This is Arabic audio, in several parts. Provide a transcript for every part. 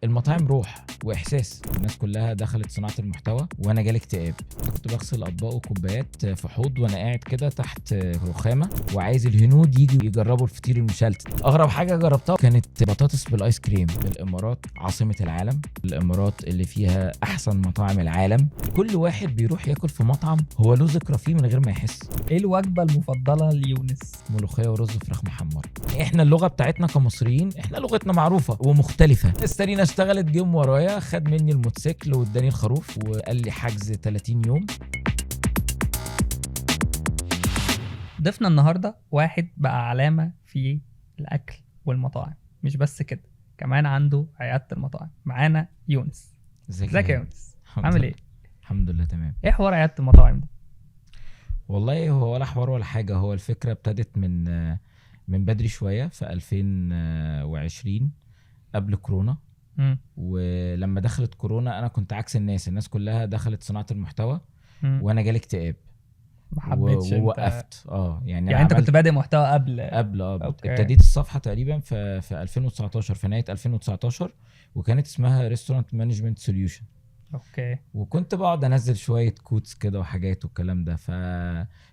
المطاعم روح واحساس، الناس كلها دخلت صناعه المحتوى وانا جالي اكتئاب. كنت بغسل اطباق وكوبايات في حوض وانا قاعد كده تحت رخامه وعايز الهنود يجوا يجربوا الفطير المشلتت. اغرب حاجه جربتها كانت بطاطس بالايس كريم. الامارات عاصمه العالم، الامارات اللي فيها احسن مطاعم العالم، كل واحد بيروح ياكل في مطعم هو له ذكرى فيه من غير ما يحس. ايه الوجبه المفضله ليونس؟ ملوخيه ورز فراخ محمر. احنا اللغه بتاعتنا كمصريين، احنا لغتنا معروفه ومختلفه. استرينا اشتغلت جيم ورايا، خد مني الموتوسيكل واداني الخروف وقال لي حجز 30 يوم. ضيفنا النهارده واحد بقى علامه في الاكل والمطاعم، مش بس كده كمان عنده عياده المطاعم. معانا يونس. ازيك يا يونس؟ عامل ايه؟ الحمد لله تمام. ايه حوار عياده المطاعم ده؟ والله هو ولا حوار ولا حاجه، هو الفكره ابتدت من بدري شويه في 2020 قبل كورونا. ولما دخلت كورونا انا كنت عكس الناس كلها دخلت صناعه المحتوى وانا جالي اكتئاب. ما حبيتش ووقفت. يعني انت كنت بادئ محتوى قبل ابتديت الصفحه تقريبا في 2019، في نهايه 2019، وكانت اسمها ريستورانت مانجمنت سوليوشن. اوكي. وكنت بقعد انزل شويه كوتس كده وحاجات والكلام ده.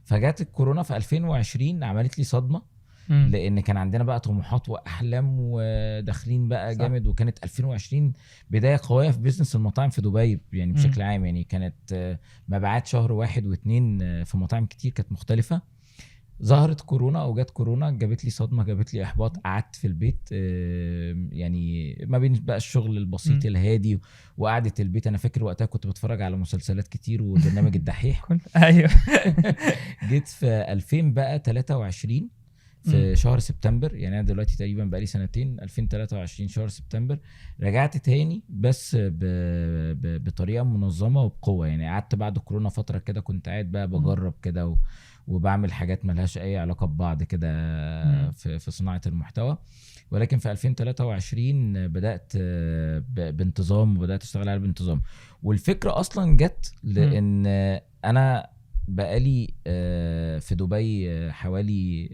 فجات الكورونا في 2020 عملت لي صدمه، لان كان عندنا بقى طموحات واحلام وداخلين بقى جامد. وكانت 2020 بدايه قويه في بيزنس المطاعم في دبي يعني بشكل عام. يعني كانت مبيعات شهر 1 و2 في مطاعم كتير كانت مختلفه. ظهرت كورونا او جت كورونا، جابت لي صدمه، جابت لي احباط. قعدت في البيت، يعني ما بين بقى الشغل البسيط الهادي وقعدة البيت. انا فاكر وقتها كنت بتفرج على مسلسلات كتير وبرنامج الدحيح. ايوه. جيت في 2023 في شهر سبتمبر، يعني انا دلوقتي تقريبا بقالي سنتين. 2023 شهر سبتمبر رجعت تاني، بس بطريقه منظمه وبقوه. يعني قعدت بعد كورونا فتره كده، كنت قاعد بقى بجرب كده وبعمل حاجات ملهاش اي علاقه ببعض كده في صناعه المحتوى. ولكن في 2023 بدات بانتظام، وبدات اشتغل على بانتظام. والفكره اصلا جت لان انا بقالي في دبي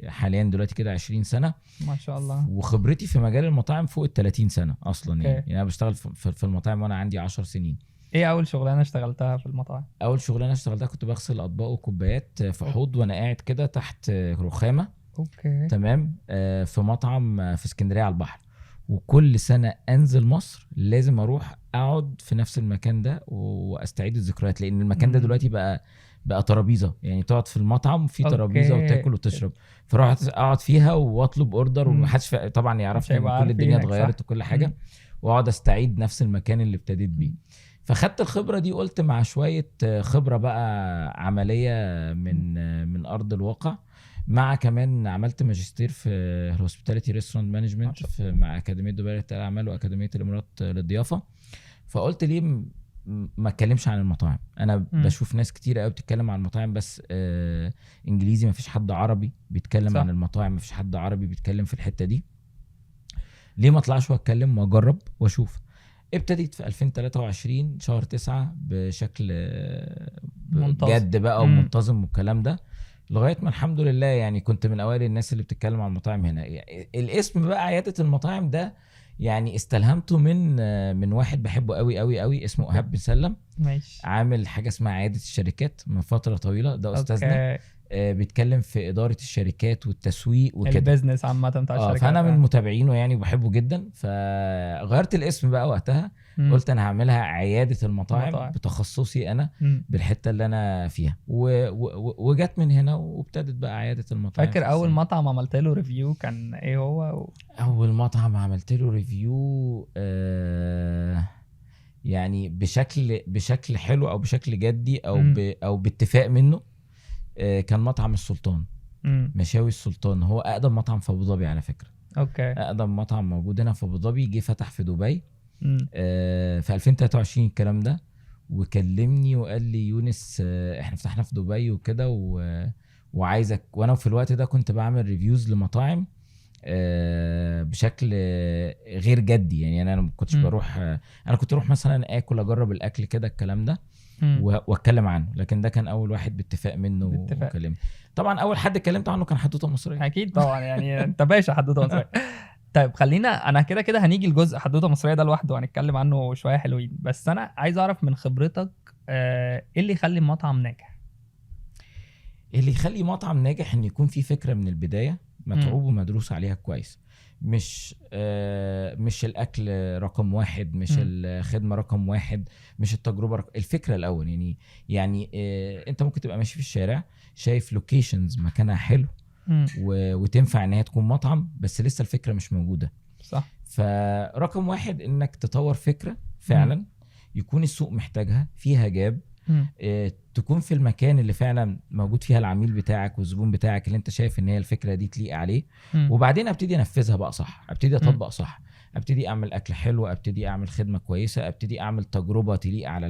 حاليا دلوقتي كده 20 سنة ما شاء الله. وخبرتي في مجال المطاعم فوق ال 30 سنة اصلا. okay. يعني انا بشتغل في المطاعم وانا عندي 10 سنين. ايه اول شغلانة اشتغلتها في المطاعم؟ اول شغلانة اشتغلتها كنت بغسل اطباق وكوبايات في حوض وانا قاعد كده تحت رخامة. اوكي. تمام. في مطعم في اسكندرية على البحر. وكل سنة انزل مصر لازم اروح اقعد في نفس المكان ده واستعيد الذكريات، لان المكان ده دلوقتي بقى ترابيزه. يعني تقعد في المطعم في ترابيزه وتاكل وتشرب. فرحت اقعد فيها واطلب اوردر ومحدش طبعا يعرفني، كل الدنيا اتغيرت وكل حاجه. واقعد استعيد نفس المكان اللي ابتديت بيه. فخدت الخبره دي، قلت مع شويه خبره بقى عمليه من ارض الواقع، مع كمان عملت ماجستير في الهوسبيتاليتي ريستورانت مانجمنت مع اكاديميه دبي للاعمال واكاديميه الامارات للضيافه. فقلت ليه ما اتكلمش عن المطاعم؟ انا بشوف ناس كتير قوي بتتكلم عن المطاعم بس انجليزي، ما فيش حد عربي بيتكلم عن المطاعم، ما فيش حد عربي بيتكلم في الحتة دي. ليه ما اطلعش واتكلم واجرب واشوف؟ ابتديت في 2023 شهر 9 بشكل جد بقى ومنتظم والكلام ده، لغايه ما الحمد لله يعني كنت من اوائل الناس اللي بتتكلم عن المطاعم هنا. يعني الاسم بقى عياده المطاعم ده يعني استلهمته من واحد بحبه قوي قوي قوي، اسمه ايهاب بن سلم. ماشي. عامل حاجه اسمها عياده الشركات من فتره طويله. ده استاذنا بيتكلم في اداره الشركات والتسويق وكده، البيزنس عامه بتاع الشركات. فانا من متابعينه يعني وبحبه جدا. فغيرت الاسم بقى وقتها. قلت انا هعملها عياده المطاعم بتخصصي انا بالحته اللي انا فيها. وجت من هنا وابتدت بقى عياده المطاعم. فاكر اول مطعم عملت له ريفيو كان ايه هو؟ اول مطعم عملت له ريفيو يعني بشكل حلو او بشكل جدي او باتفاق منه، كان مطعم السلطان. مشاوي السلطان هو اقدم مطعم في ابو ظبي على فكره. اوكي. اقدم مطعم موجود هنا في ابو ظبي، جه فتح في دبي في 2023 الكلام ده. وكلمني وقال لي يونس احنا فتحنا في دبي وكده وعايزك. وانا في الوقت ده كنت بعمل ريفيوز لمطاعم بشكل غير جدي. يعني انا ما كنتش بروح، انا كنت اروح مثلا اكل اجرب الاكل كده الكلام ده واتكلم عنه. لكن ده كان اول واحد باتفاق منه وكلمني. طبعا اول حد اتكلمت عنه كان حدوته مصريه. اكيد طبعا، يعني انت باشا حدوته مصريه. طيب خلينا، انا كده كده هنيجي لجزء حدوته مصريه ده لوحده وهنتكلم عنه شويه حلوين، بس انا عايز اعرف من خبرتك ايه اللي يخلي مطعم ناجح؟ اللي يخلي مطعم ناجح ان يكون في فكره من البدايه متعوب ومدروس عليها كويس. مش الاكل رقم واحد، مش الخدمه رقم واحد، مش التجربه الفكره الاول. يعني انت ممكن تبقى ماشي في الشارع شايف لوكيشنز مكانها حلو وتنفع ان هي تكون مطعم، بس لسه الفكره مش موجوده. صح. فرقم واحد انك تطور فكره فعلا يكون السوق محتاجها، فيها جاب، تكون في المكان اللي فعلا موجود فيها العميل بتاعك والزبون بتاعك اللي انت شايف ان هي الفكره دي تليق عليه. وبعدين ابتدي انفذها بقى صح، ابتدي اطبق صح، ابتدي اعمل اكل حلو، ابتدي اعمل خدمه كويسه، ابتدي اعمل تجربه تليق على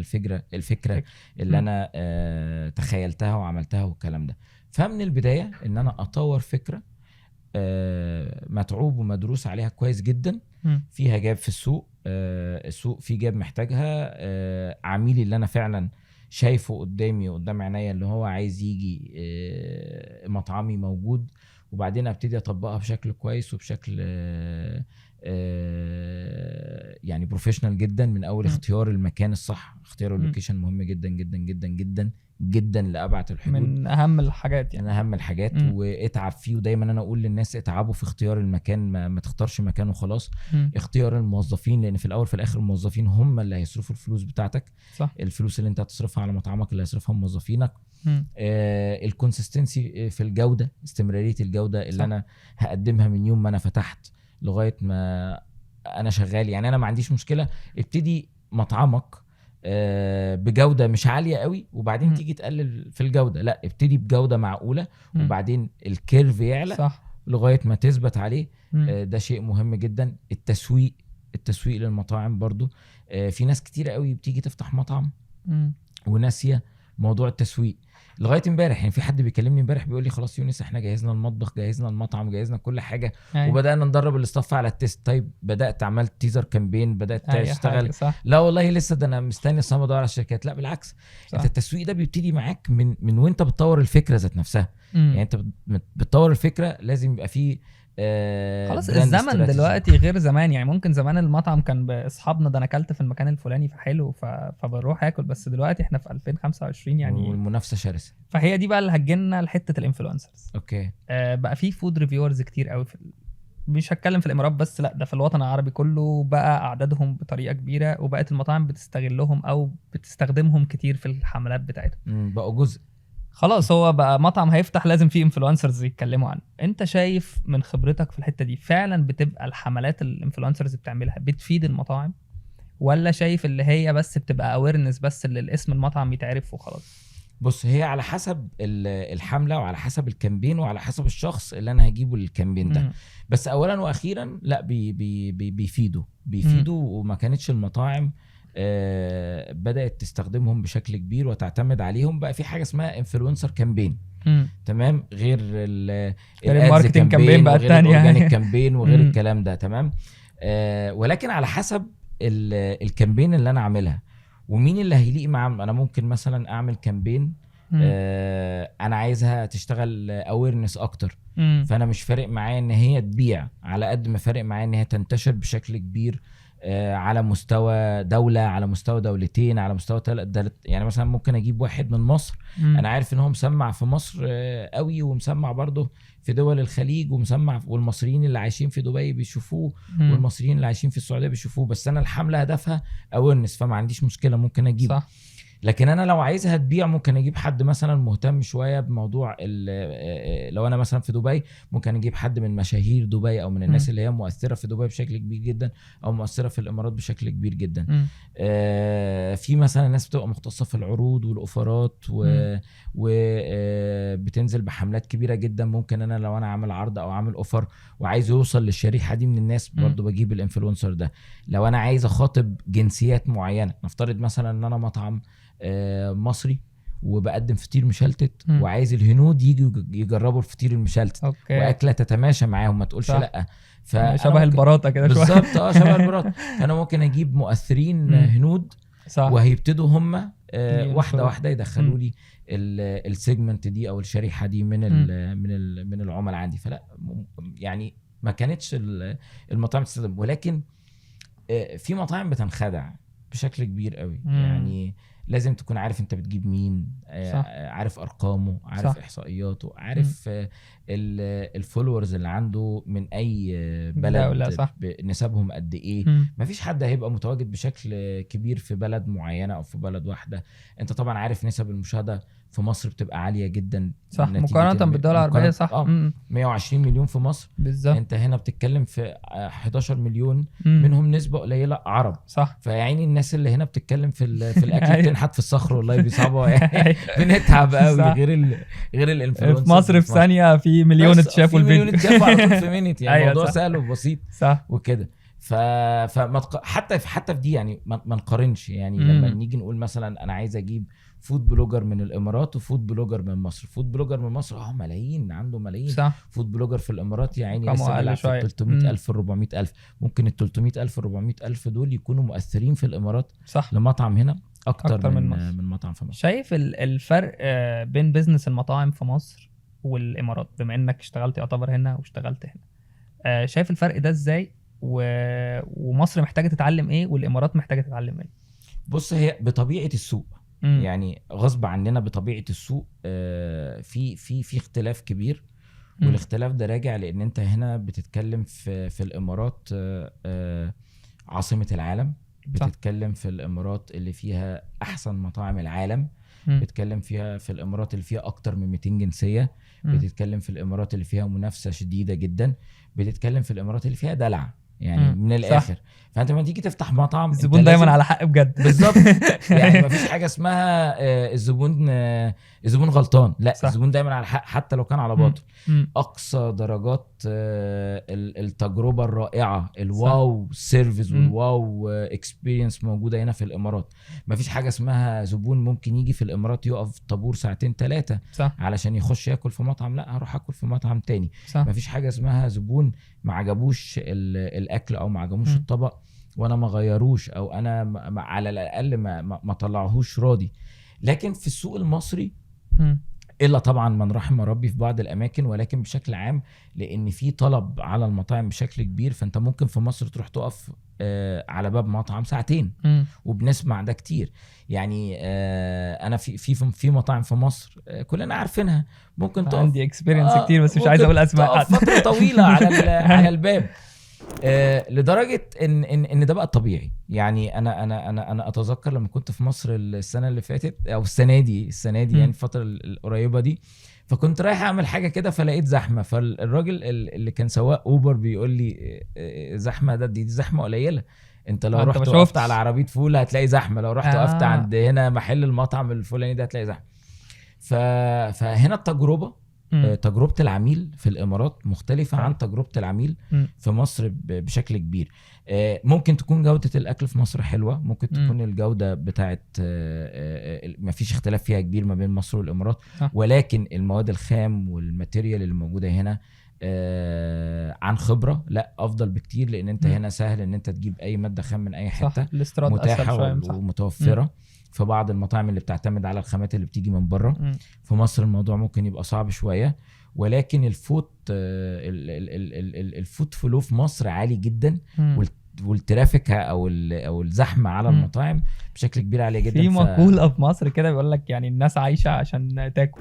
الفكره اللي انا تخيلتها وعملتها والكلام ده. فمن البدايه ان انا اطور فكره متعوب ومدروس عليها كويس جدا، فيها جاب في السوق، السوق فيه جاب محتاجها، عميلي اللي انا فعلا شايفه قدامي قدام عينيا اللي هو عايز يجي مطعمي موجود. وبعدين ابتدي اطبقها بشكل كويس وبشكل يعني بروفيشنال جدا، من اول اختيار المكان الصح، اختيار اللوكيشن مهم جدا جدا جدا جدا جدا لأبعد الحدود، من اهم الحاجات يعني، من اهم الحاجات. واتعب فيه، ودايما انا اقول للناس اتعبوا في اختيار المكان، ما تختارش مكان وخلاص. اختيار الموظفين، لان في الاول في الاخر الموظفين هم اللي هيصرفوا الفلوس بتاعتك. صح. الفلوس اللي انت هتصرفها على مطعمك اللي هيصرفها موظفينك. الكونسيستنسي في الجوده، استمراريه الجوده اللي صح. انا هقدمها من يوم ما انا فتحت لغايه ما انا شغال. يعني انا ما عنديش مشكله ابتدي مطعمك بجوده مش عاليه قوي وبعدين تيجي تقلل في الجوده، لا ابتدي بجوده معقوله وبعدين الكيرف يعلى. صح. لغايه ما تثبت عليه. ده شيء مهم جدا. التسويق للمطاعم برضو، في ناس كتيره قوي بتيجي تفتح مطعم وناسيه موضوع التسويق. لغايه امبارح يعني في حد بيكلمني امبارح بيقول لي خلاص يونس احنا جهزنا المطبخ، جهزنا المطعم، جهزنا كل حاجه وبدانا ندرب الاستاف على التيست. طيب بدات عملت تيزر كامبين، بدات تشتغل؟ لا والله لسه، ده انا مستني اصلا بدور على الشركات. لا بالعكس، انت التسويق ده بيبتدي معاك من وانت بتطور الفكره ذات نفسها. يعني انت بتطور الفكره لازم يبقى فيه خلاص. الزمن دلوقتي غير زمان، يعني ممكن زمان المطعم كان باصحابنا، ده انا اكلت في المكان الفلاني فحلو فبروح اكل، بس دلوقتي احنا في 2025 يعني والمنافسه شرسه. فهي دي بقى اللي هتجينا لحته الانفلونسرز. اوكي. بقى في فود ريفيورز كتير قوي مش هتكلم في الامارات بس، لا ده في الوطن العربي كله بقى اعدادهم بطريقه كبيره، وبقت المطاعم بتستغلهم او بتستخدمهم كتير في الحملات بتاعتهم. بقوا جزء خلاص، هو بقى مطعم هيفتح لازم فيه انفلونسرز يتكلموا عنه. انت شايف من خبرتك في الحته دي فعلا بتبقى الحملات الانفلونسرز بتعملها بتفيد المطاعم، ولا شايف اللي هي بس بتبقى اويرنس بس اللي الاسم المطعم يتعرف وخلاص؟ بص، هي على حسب الحمله وعلى حسب الكامبين وعل حسب الشخص اللي انا هجيبه للكامبين ده. بس اولا واخيرا لا بيفيدوا وما كانتش المطاعم بدأت تستخدمهم بشكل كبير وتعتمد عليهم. بقى في حاجة اسمها انفلونسر كامبين، تمام، غير الماركتنج كامبين بقى الثانيه، الاورجانيك كامبين وغير الكلام ده، تمام. ولكن على حسب الكامبين اللي انا عاملها ومين اللي هيليق معاه. انا ممكن مثلا اعمل كامبين انا عايزها تشتغل اويرنس اكتر، فانا مش فارق معايا ان هي تبيع على قد ما فارق معايا ان هي تنتشر بشكل كبير على مستوى دولة، على مستوى دولتين، على مستوى يعني مثلا ممكن اجيب واحد من مصر انا عارف ان هو مسمع في مصر قوي ومسمع برضه في دول الخليج ومسمع، والمصريين اللي عايشين في دبي بيشوفوه والمصريين اللي عايشين في السعودية بيشوفوه، بس انا الحملة هدفها اويرنس فما عنديش مشكلة ممكن اجيب. صح. لكن انا لو عايزها تبيع ممكن اجيب حد مثلا مهتم شويه بموضوع لو انا مثلا في دبي ممكن اجيب حد من مشاهير دبي او من الناس اللي هي مؤثره في دبي بشكل كبير جدا او مؤثره في الامارات بشكل كبير جدا. في مثلا ناس بتبقى مختصه في العروض والاوفرات وبتنزل بحملات كبيره جدا. ممكن انا لو انا عامل عرض او عامل اوفر وعايز يوصل للشريحه دي من الناس برضو بجيب الانفلونسر ده. لو انا عايز اخاطب جنسيات معينه، نفترض مثلا ان انا مطعم مصري وبقدم فطير مشلتت وعايز الهنود يجوا يجربوا الفطير المشلتت واكله تتماشى معاهم ما تقولش لا، شبه البراطه كده شويه بالظبط. شبه البراطه. فانا ممكن اجيب مؤثرين هنود صح. وهيبتدوا هم واحده واحده يدخلوا لي السيجمنت دي او الشريحه دي من العملاء عندي. فلا يعني ما كانتش المطاعم تستخدم. ولكن في مطاعم بتنخدع بشكل كبير قوي. يعني لازم تكون عارف انت بتجيب مين، عارف ارقامه، عارف صح. احصائياته، عارف الفولورز اللي عنده من اي بلد، نسبهم قد ايه. مفيش حد هيبقى متواجد بشكل كبير في بلد معينة او في بلد واحدة. انت طبعا عارف نسب المشاهدة في مصر بتبقى عالية جدا، صح، مقارنة بالدول العربية. صح. 120 مليون في مصر بالظبط. انت هنا بتتكلم في 11 مليون منهم نسبة قليلة عرب. صح. فيعني الناس اللي هنا بتتكلم في الاكل بتنحت في الصخر، والله بيصعبوا يعني بنتعب قوي. غير الانفلونسر في مصر في ثانية في مليون اتشافوا الفيديو، مليون اتشافوا على طول في مينيت. يعني الموضوع سهل وبسيط. صح. وكده حتى في دي يعني ما نقارنش. يعني لما نيجي نقول مثلا انا عايز اجيب فود بلوجر من الامارات وفود بلوجر من مصر، فود بلوجر من مصر ملايين، عنده ملايين. صح. فود بلوجر في الامارات يا عيني لسه بيلعب في 300,000 400,000. ممكن ال 300,000 400,000 دول يكونوا مؤثرين في الامارات. صح. لمطعم هنا اكتر من مطعم في مصر. شايف الفرق بين بيزنس المطاعم في مصر والامارات، بما انك اشتغلت يعتبر هنا واشتغلت هنا، شايف الفرق ده ازاي؟ ومصر محتاجه تتعلم ايه والامارات محتاجه تتعلم ايه؟ بص، هي بطبيعه السوق يعني غصب عننا بطبيعه السوق في اختلاف كبير. والاختلاف ده راجع لان انت هنا بتتكلم في الامارات عاصمه العالم، بتتكلم في الامارات اللي فيها احسن مطاعم العالم، بتتكلم فيها في الامارات اللي فيها اكتر من 200 جنسيه، بتتكلم في الامارات اللي فيها منافسه شديده جدا، بتتكلم في الامارات اللي فيها دلع يعني من الاخر. صح. فانت لما تيجي تفتح مطعم الزبون دايما على حق بجد. بالظبط. يعني مفيش حاجه اسمها الزبون غلطان، لا. صح. الزبون دايما على حق حتى لو كان على باطل. اقصى درجات التجربه الرائعه، الواو سيرفيس والواو اكسبيرينس موجوده هنا في الامارات. مفيش حاجه اسمها زبون ممكن يجي في الامارات يقف طابور 2-3 علشان يخش ياكل في مطعم، لا هروح اكل في مطعم تاني. صح. مفيش حاجه اسمها زبون ما عجبوش الاكل او ما عجبوش الطبق وانا ما غيروش، او انا على الاقل ما طلعهوش راضي. لكن في السوق المصري الا طبعا من رحم ربي في بعض الاماكن، ولكن بشكل عام لان في طلب على المطاعم بشكل كبير، فانت ممكن في مصر تروح تقف على باب مطعم 2 ساعة وبنسمع ده كتير. يعني انا في مطاعم في مصر كلنا عارفينها، ممكن تقف. عندي اكسبيرينس كتير بس مش عايز اقول اسماء. فتره طويله على الباب، لدرجه ان ده بقى طبيعي. يعني انا اتذكر لما كنت في مصر السنه اللي فاتت او السنه دي يعني الفتره القريبه دي، فكنت رايح اعمل حاجه كده فلقيت زحمه، فالراجل اللي كان سواق اوبر بيقول لي زحمه، دي زحمه قليله، انت لو رحت وقفت على عربيه فول هتلاقي زحمه، لو رحت وقفت عند هنا محل المطعم الفلاني ده هتلاقي زحمه. فهنا تجربة العميل في الامارات مختلفة عن تجربة العميل في مصر بشكل كبير. ممكن تكون جودة الاكل في مصر حلوة، ممكن تكون الجودة بتاعت مفيش اختلاف فيها كبير ما بين مصر والامارات، ولكن المواد الخام والماتيريال اللي موجودة هنا عن خبرة لا افضل بكتير، لان انت هنا سهل ان انت تجيب اي مادة خام من اي حتة، متاحة ومتوفرة. في بعض المطاعم اللي بتعتمد على الخامات اللي بتيجي من بره. في مصر الموضوع ممكن يبقى صعب شوية، ولكن الفوت فلو في مصر عالي جدا، والترافيك او الزحمه على المطاعم بشكل كبير عاليه جدا. في مقوله في مصر كده بيقول لك يعني الناس عايشه عشان تاكل،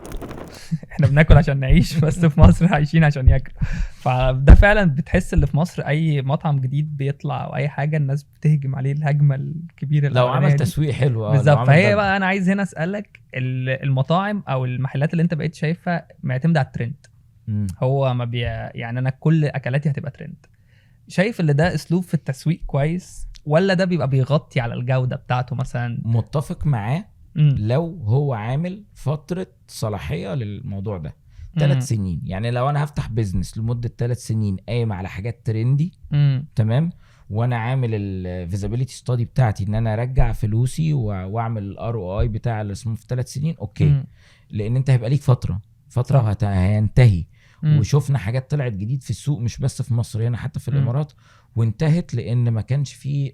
احنا بناكل عشان نعيش، بس في مصر عايشين عشان ياكلوا. فده فعلا بتحس اللي في مصر اي مطعم جديد بيطلع او اي حاجه الناس بتهجم عليه الهجمه الكبيره لو عمل تسويق حلو. بالظبط. فهي بقى انا عايز هنا اسالك، المطاعم او المحلات اللي انت بقيت شايفها معتمده على الترند، هو ما يعني انا كل اكلاتي هتبقى ترند، شايف اللي ده اسلوب في التسويق كويس ولا ده بيبقى بيغطي على الجودة بتاعته مثلا؟ متفق معاه لو هو عامل فترة صلاحية للموضوع ده 3 سنين. يعني لو انا هفتح بيزنس لمدة 3 سنين قايم على حاجات ترندي تمام، وانا عامل الفيزابيليتي ستادي بتاعتي ان انا ارجع فلوسي واعمل الROI بتاع اللي اسمه في 3 سنين اوكي. لان انت هيبقى ليك فترة هينتهي. وشوفنا حاجات طلعت جديد في السوق، مش بس في مصر، هنا حتى في الامارات، وانتهت لان ما كانش فيه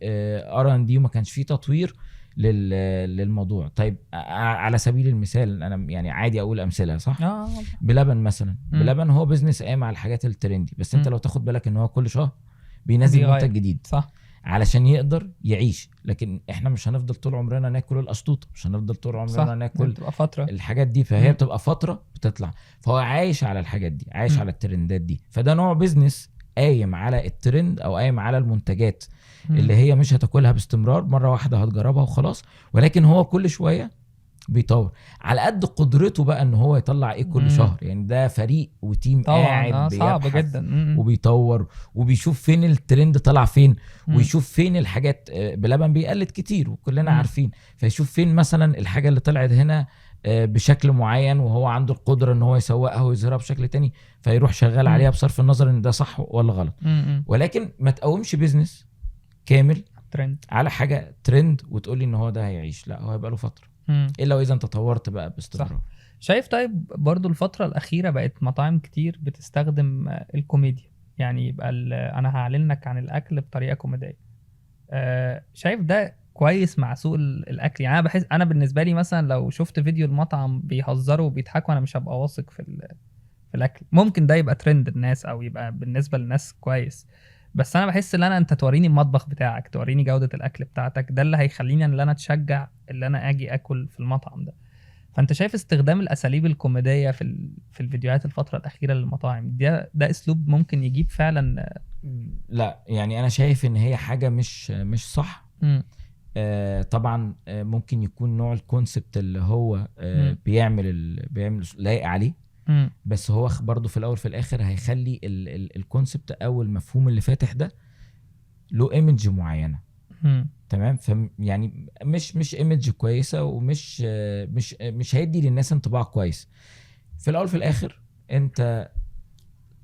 R&D وما كانش فيه تطوير للموضوع. طيب على سبيل المثال انا يعني عادي اقول امثله صح. بلبن مثلا، بلبن هو بيزنس قايم على الحاجات الترندي، بس انت لو تاخد بالك ان هو كل شهر بينزل منتج جديد صح علشان يقدر يعيش. لكن احنا مش هنفضل طول عمرنا ناكل القشطوطه، مش هنفضل طول عمرنا ناكل الحاجات دي، فهي بتبقى فتره بتطلع. فهو عايش على الحاجات دي، عايش على الترندات دي. فده نوع بيزنس قايم على الترند او قايم على المنتجات اللي هي مش هتاكلها باستمرار، مره واحده هتجربها وخلاص، ولكن هو كل شويه بيطور على قد قدرته بقى ان هو يطلع ايه كل شهر. يعني ده فريق وتيم قاعد صعب جدا وبيطور وبيشوف فين الترند طلع فين، ويشوف فين الحاجات. بلبن بيقلد كتير وكلنا عارفين، فيشوف فين مثلا الحاجه اللي طلعت هنا بشكل معين وهو عنده القدره ان هو يسوقها ويظهرها بشكل تاني، فيروح شغال عليها بصرف النظر ان ده صح ولا غلط. ولكن ما تقومش بيزنس كامل ترند على حاجه ترند وتقول لي ان هو ده هيعيش. لا، هو هيبقى له فتره الا واذا انت طورت بقى باستمرار. شايف طيب برضو الفتره الاخيره بقت مطاعم كتير بتستخدم الكوميديا، يعني يبقى انا هعلنك عن الاكل بطريقه كوميديه. شايف ده كويس مع سوق الاكل؟ يعني انا بحس، انا بالنسبه لي مثلا لو شفت فيديو المطعم بيهزروا وبيضحكوا انا مش هبقى واثق في الاكل. ممكن ده يبقى ترند الناس او يبقى بالنسبه للناس كويس، بس انا بحس ان انت توريني المطبخ بتاعك، توريني جوده الاكل بتاعتك، ده اللي هيخليني ان انا اتشجع ان انا اجي اكل في المطعم ده. فانت شايف استخدام الاساليب الكوميديه في الفيديوهات الفتره الاخيره للمطاعم ده اسلوب ممكن يجيب فعلا؟ لا، يعني انا شايف ان هي حاجه مش صح. طبعا ممكن يكون نوع الكونسبت اللي هو بيعمل لايق عليه، بس هو برضو في الاول في الاخر هيخلي الكونسبت او المفهوم اللي فاتح ده له ايمج معينه. تمام. يعني مش ايمج كويسه، ومش مش هيدي للناس انطباع كويس. في الاول في الاخر انت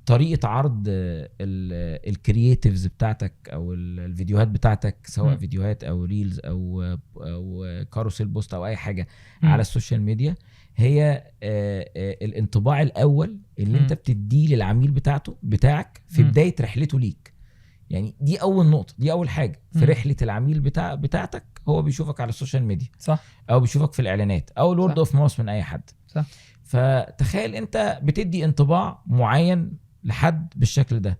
طريقه عرض الكرييتيفز بتاعتك او الفيديوهات بتاعتك، سواء فيديوهات او ريلز او كاروسيل بوست او اي حاجه على السوشيال ميديا، هي الانطباع الاول اللي انت بتديه للعميل بتاعك في بدايه رحلته ليك. يعني دي اول نقطه، دي اول حاجه في رحله العميل بتاعتك. هو بيشوفك على السوشيال ميديا، صح، او بيشوفك في الاعلانات او الورد اوف ماوث من اي حد، صح. فتخيل انت بتدي انطباع معين لحد بالشكل ده.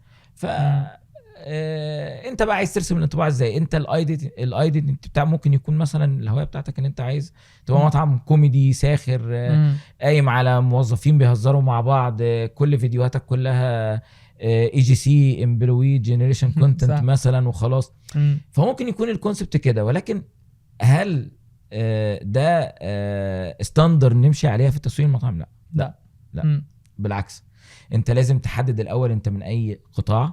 انت بقى عايز ترسم الانطباع ازاي؟ انت الايدنتي بتاع ممكن يكون مثلا الهويه بتاعتك ان انت عايز تبقى مطعم كوميدي ساخر، قايم على موظفين بيهزروا مع بعض، كل فيديوهاتك كلها EGC امبلوي جنريشن كونتنت مثلا وخلاص. فممكن يكون الكونسبت كده، ولكن هل ده ستاندر نمشي عليها في تسويق المطاعم؟ لا. بالعكس، انت لازم تحدد الاول انت من اي قطاع.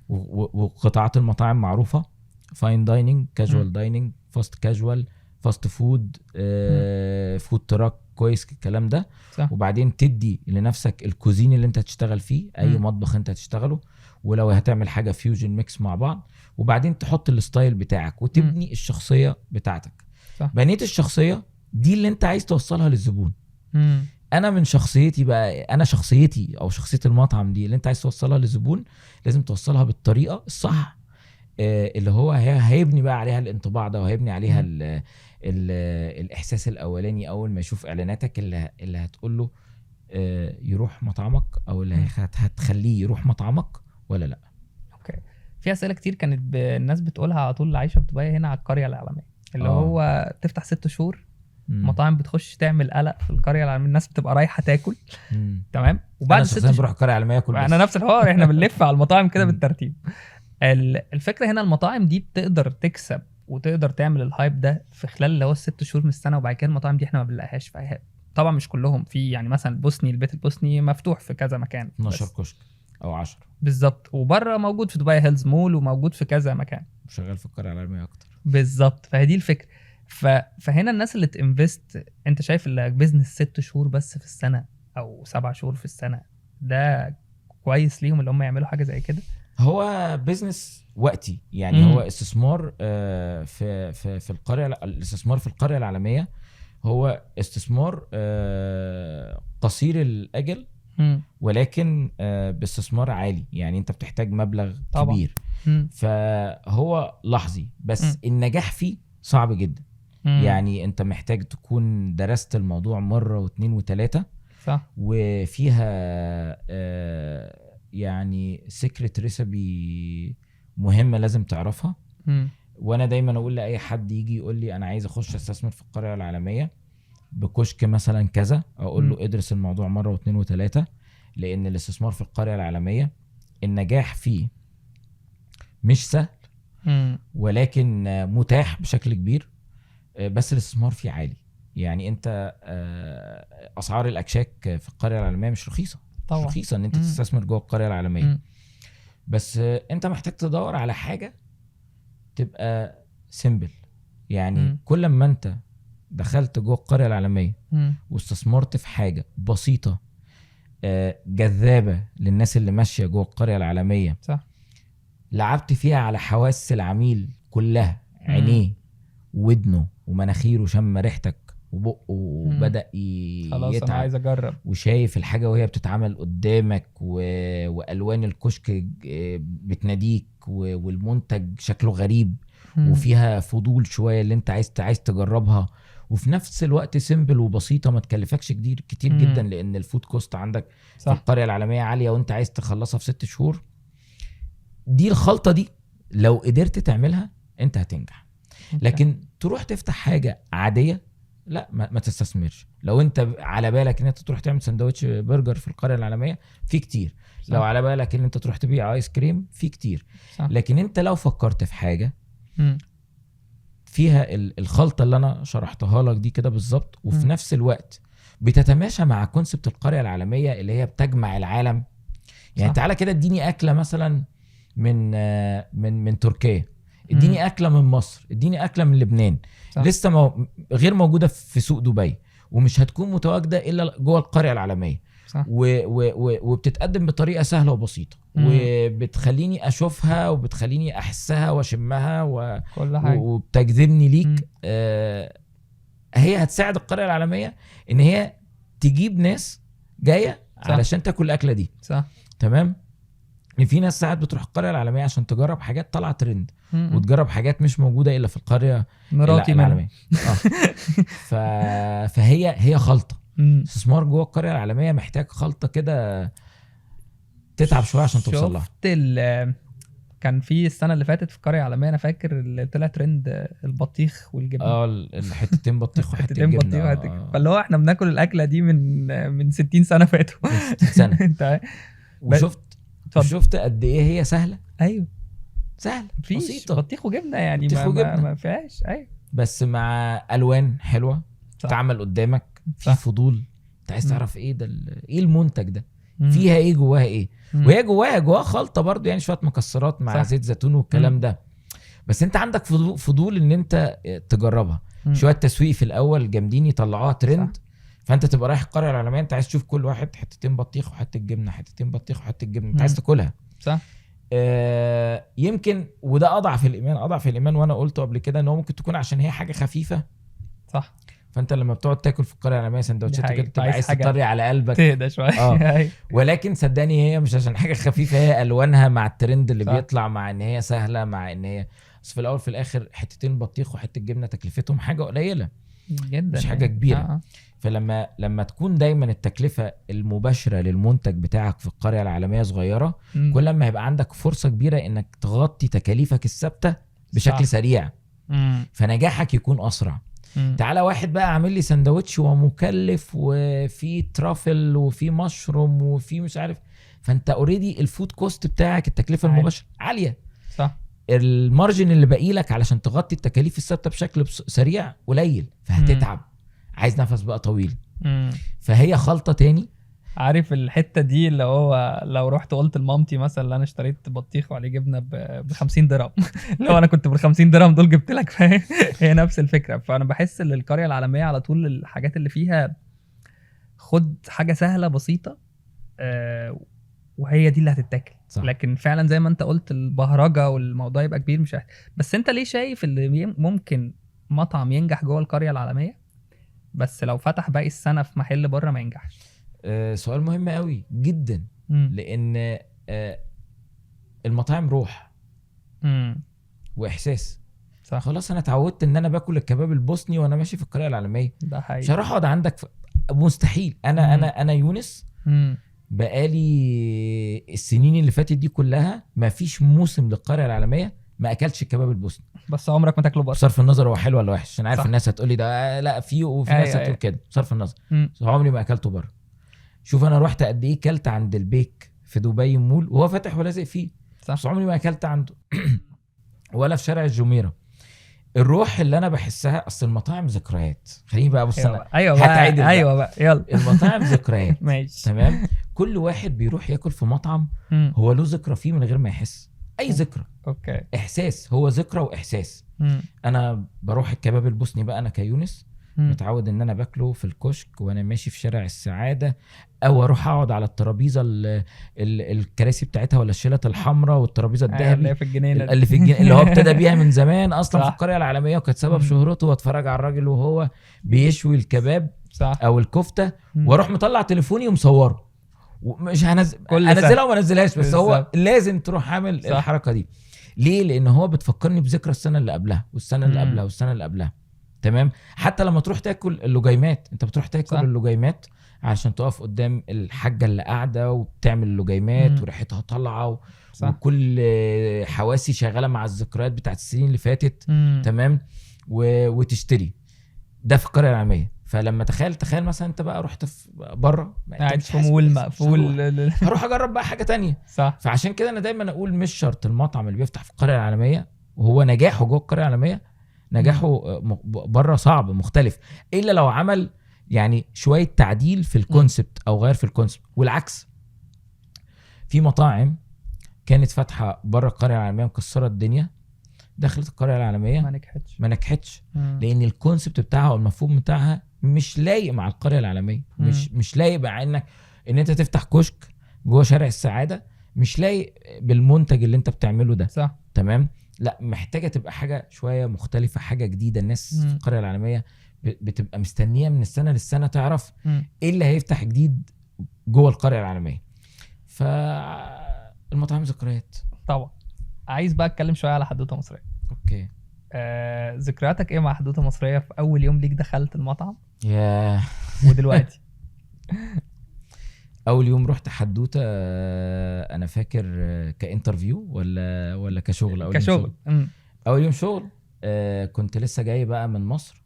وقطاعات المطاعم معروفة: فاين دايننج، كاجوال دايننج، فاست كاجوال، فاست فود، فود تراك، كويس الكلام ده. صح. وبعدين تدي لنفسك الكوزين اللي انت هتشتغل فيه، اي مطبخ انت هتشتغله، ولو هتعمل حاجة فيوجن ميكس مع بعض، وبعدين تحط الستايل بتاعك وتبني الشخصية بتاعتك. صح. بنيت الشخصية دي اللي انت عايز توصلها للزبون. انا من شخصيتي بقى، انا شخصيتي او شخصية المطعم دي اللي انت عايز توصلها للزبون، لازم توصلها بالطريقة الصح، اللي هو هيبني بقى عليها الانطباع ده، وهيبني عليها الاحساس الاولاني اول ما يشوف اعلاناتك اللي هتقول له يروح مطعمك، او اللي هتخليه يروح مطعمك ولا لا. اوكي. في اسئله كتير كانت الناس بتقولها على طول، اللي عايشه في دبي هنا على القريه العالميه، اللي هو تفتح 6 شهور مطاعم بتخش تعمل قلق في القريه العالميه، الناس بتبقى رايحه تاكل. تمام. وبعد 6 شهور بروح القريه العالميه اكل. انا نفس الحوار، احنا بنلف على المطاعم كده بالترتيب. الفكره هنا المطاعم دي بتقدر تكسب وتقدر تعمل الهايب ده في خلال اللي هو 6 شهور من السنه، وبعد كده المطاعم دي احنا ما بنلاقيهاش. طبعا مش كلهم، في يعني مثلا البيت البوسني مفتوح في كذا مكان، 12 كشك او 10 بالظبط، وبره موجود في دبي هيلز مول، وموجود في كذا مكان، شغال في القريه العالميه اكتر بالظبط. فهي دي الفكره. فهنا الناس اللي تنفست، انت شايف البيزنس 6 شهور بس في السنه او 7 شهور في السنه، ده كويس ليهم اللي هم يعملوا حاجه زي كده؟ هو بيزنس وقتي، يعني هو استثمار في القريه. الاستثمار في القريه العالميه هو استثمار قصير الاجل، ولكن باستثمار عالي. يعني انت بتحتاج مبلغ طبعا كبير. فهو لحظي بس النجاح فيه صعب جدا. يعني انت محتاج تكون درست الموضوع مرة واثنين وثلاثة، صح. وفيها يعني سيكريت ريسبي مهمة لازم تعرفها. وانا دايما اقول لاي حد يجي يقول لي انا عايز اخش استثمر في القرية العالمية بكشك مثلا كذا، اقول له ادرس الموضوع مرة واثنين وثلاثة، لان الاستثمار في القرية العالمية النجاح فيه مش سهل ولكن متاح بشكل كبير، بس الاستثمار فيه عالي. يعني انت اسعار الاكشاك في القرية العالمية مش رخيصة طبعا. مش رخيصة ان انت تستثمر جوه القرية العالمية. بس انت محتاج تدور على حاجة تبقى سيمبل. يعني كل ما انت دخلت جوه القرية العالمية واستثمرت في حاجة بسيطة جذابة للناس اللي ماشية جوه القرية العالمية، صح. لعبت فيها على حواس العميل كلها، عينيه ودنه ومناخيره، شم ريحتك وبقه وبدأ خلاص انا عايز اجرب، وشايف الحاجة وهي بتتعمل قدامك والوان الكشك بتناديك والمنتج شكله غريب وفيها فضول شوية اللي انت عايز تجربها، وفي نفس الوقت سيمبل وبسيطة ما تكلفكش كتير جدا، لان الفود كوست عندك صح. في القرية العالمية عالية وانت عايز تخلصها في 6 شهور. دي الخلطة دي لو قدرت تعملها انت هتنجح. لكن تروح تفتح حاجة عادية لا ما تستثمرش. لو انت على بالك ان انت تروح تعمل سندوتش برجر في القرية العالمية في كتير صح. لو على بالك ان انت تروح تبيع ايس كريم في كتير صح. لكن انت لو فكرت في حاجة فيها الخلطة اللي انا شرحتها لك دي كده بالظبط، وفي نفس الوقت بتتماشى مع كونسبت القرية العالمية اللي هي بتجمع العالم. يعني تعالى كده اديني اكلة مثلا من تركيا، اديني اكله من مصر، اديني اكله من لبنان صح. لسه غير موجوده في سوق دبي ومش هتكون متواجده الا جوه القريه العالميه صح. وبتتقدم بطريقه سهله وبسيطه وبتخليني اشوفها وبتخليني احسها واشمها وبتجذبني ليك. هي هتساعد القريه العالميه ان هي تجيب ناس جايه صح. علشان تاكل الاكله دي صح. تمام. في ناس ساعات بتروح القرية العالمية عشان تجرب حاجات طالعة ترند وتجرب حاجات مش موجودة إلا في القرية العالمية. فهي خلطة. استثمار جوه القرية العالمية محتاج خلطة كده تتعب شوية عشان توصل لها. شفت كان في السنة اللي فاتت في القرية العالمية، أنا فاكر اللي طلع ترند البطيخ والجبنة. الحتتين بطيخ وحتة جبنة. فاللي هو احنا بناكل الأكلة دي من 60 سنة فاتوا. من 60 سنة. وشفت قد ايه هي سهله. ايوه سهله بسيطه، بطيخ وجبنه يعني ما فيهاش. ايوه بس مع الوان حلوه تعمل قدامك في فضول، انت عايز تعرف ايه ده ايه المنتج ده فيها ايه جواها ايه. وهي جواها خلطه برضو، يعني شويه مكسرات مع زيت زيتون والكلام ده، بس انت عندك فضول ان انت تجربها. شويه تسويق في الاول جامدين يطلعوها ترند صح. فانت تبقى رايح القريه العالميه انت عايز تشوف كل واحد حتتين بطيخ وحته جبنه، حتتين بطيخ وحته جبنه، انت عايز تاكلها صح. يمكن وده اضعف الايمان وانا قلته قبل كده ان هو ممكن تكون عشان هي حاجه خفيفه صح. فانت لما بتقعد تاكل في القريه العالميه سندوتشات كده تبقى عايز تطري على قلبك تهدى شويه. ولكن صدقني هي مش عشان حاجه خفيفه، هي الوانها مع الترند اللي صح. بيطلع مع ان هي سهله، مع ان هي بس في الاول في الاخر حتتين بطيخ وحته جبنه تكلفتهم حاجه قليله جدا، مش حاجه كبيره. فلما تكون دايما التكلفه المباشره للمنتج بتاعك في القريه العالميه صغيره، كل ما هيبقى عندك فرصه كبيره انك تغطي تكاليفك الثابته بشكل صح. سريع فنجاحك يكون اسرع. تعالى واحد بقى عامل لي سندوتش ومكلف وفي ترافل وفي مشروم وفي مش عارف، فانت اوريدي الفود كوست بتاعك التكلفه المباشره عاليه صح. المارجن اللي باقي لك علشان تغطي التكاليف الثابته بشكل سريع قليل، فهتتعب عايز نفس بقى طويل. فهي خلطه تاني. عارف الحته دي اللي هو لو رحت قلت لمامتي مثلا انا اشتريت بطيخ وعليه جبنه ب 50 درهم لو انا كنت بال 50 درهم دول جبت لك، فاهم؟ هي نفس الفكره. فانا بحس ان القريه العالميه على طول الحاجات اللي فيها خد حاجه سهله بسيطه وهي دي اللي هتتاكل. لكن فعلا زي ما انت قلت البهرجه والموضوع يبقى كبير مش بس انت ليه شايف اللي ممكن مطعم ينجح جوه القريه العالميه بس لو فتح باقي السنه في محل بره ما ينجحش؟ سؤال مهم قوي جدا. لان المطاعم روح واحساس. صح. خلاص انا اتعودت ان انا باكل الكباب البوسني وانا ماشي في القريه العالميه، ده حقيقي. مش هروح اقعد عندك مستحيل. انا يونس بقالي السنين اللي فاتت دي كلها ما فيش موسم للقريه العالميه ما اكلتش الكباب البوسني. بس عمرك ما تاكله بره. بصرف النظر هو حلو ولا وحش، انا عارف صح. الناس هتقولي ده لا فيه، وفي ناس هتقول كده، بصرف النظر بس عمري ما اكلته بره. شوف انا رحت قد ايه كلت عند البيك في دبي مول وهو فاتح ولازق فيه، بس عمري ما اكلت عنده ولا في شارع الجميره. الروح اللي انا بحسها، اصل المطاعم ذكريات. خليني بقى بص انا ايوه بقى يلا. المطاعم ذكريات. ماشي تمام. كل واحد بيروح ياكل في مطعم هو له ذكرى فيه من غير ما يحس اي ذكرى. اوكي. احساس، هو ذكرى واحساس. انا بروح الكباب البوسني بقى، انا كيونس متعود ان انا باكله في الكشك وانا ماشي في شارع السعاده، او اروح اقعد على الترابيزه الكراسي بتاعتها ولا الشيلات الحمراء والترابيزه الذهبي اللي في الجنينه اللي في الجنينه اللي هو ابتدى بيها من زمان اصلا. صح. في القريه العالميه وكانت سبب شهرته، واتفرج على الراجل وهو بيشوي الكباب صح. او الكفته واروح مطلع تليفوني ومصوره، ومش انزلها وما انزلهاش، بس هو لازم تروح عامل الحركه دي. ليه؟ لان هو بتفكرني بذكرى السنه اللي قبلها والسنه اللي قبلها والسنه اللي قبلها. تمام. حتى لما تروح تاكل اللجيمات، انت بتروح تاكل اللجيمات عشان تقف قدام الحاجه اللي قاعده وبتعمل اللجيمات وريحتها طالعه وكل حواسي شغاله مع الذكريات بتاعت السنين اللي فاتت. تمام. وتشتري ده في القريه العالميه. فلما تخيل مثلا انت بقى رحت في بره قاعد في مول مقفول، هروح اجرب بقى حاجه تانية. صح. فعشان كده انا دايما اقول مش شرط المطعم اللي بيفتح في القريه العالميه وهو نجاحه جوه القريه العالميه نجاحه بره صعب مختلف، الا لو عمل يعني شويه تعديل في الكونسبت او غير في الكونسبت. والعكس، في مطاعم كانت فاتحه بره القريه العالميه مكسره الدنيا، دخلت القريه العالميه ما نجحتش لان الكونسبت بتاعها والمفهوم بتاعها مش لايق مع القريه العالميه. مش لايق مع ان انت تفتح كشك جوه شارع السعاده، مش لايق بالمنتج اللي انت بتعمله ده. صح. تمام. لا، محتاجه تبقى حاجه شويه مختلفه، حاجه جديده. الناس في القريه العالميه بتبقى مستنيه من السنه للسنه تعرف ايه اللي هيفتح جديد جوه القريه العالميه. فالمطاعم ذكريات طبعا. عايز بقى اتكلم شويه على حدوته مصريه. اوكي. ذكرياتك ايه مع حدوته مصريه في اول يوم ليك دخلت المطعم ودلوقتي؟ اول يوم رحت حدوته انا فاكر كانترفيو ولا كشغل؟ كشغل. اول يوم شغل كنت لسه جاي بقى من مصر.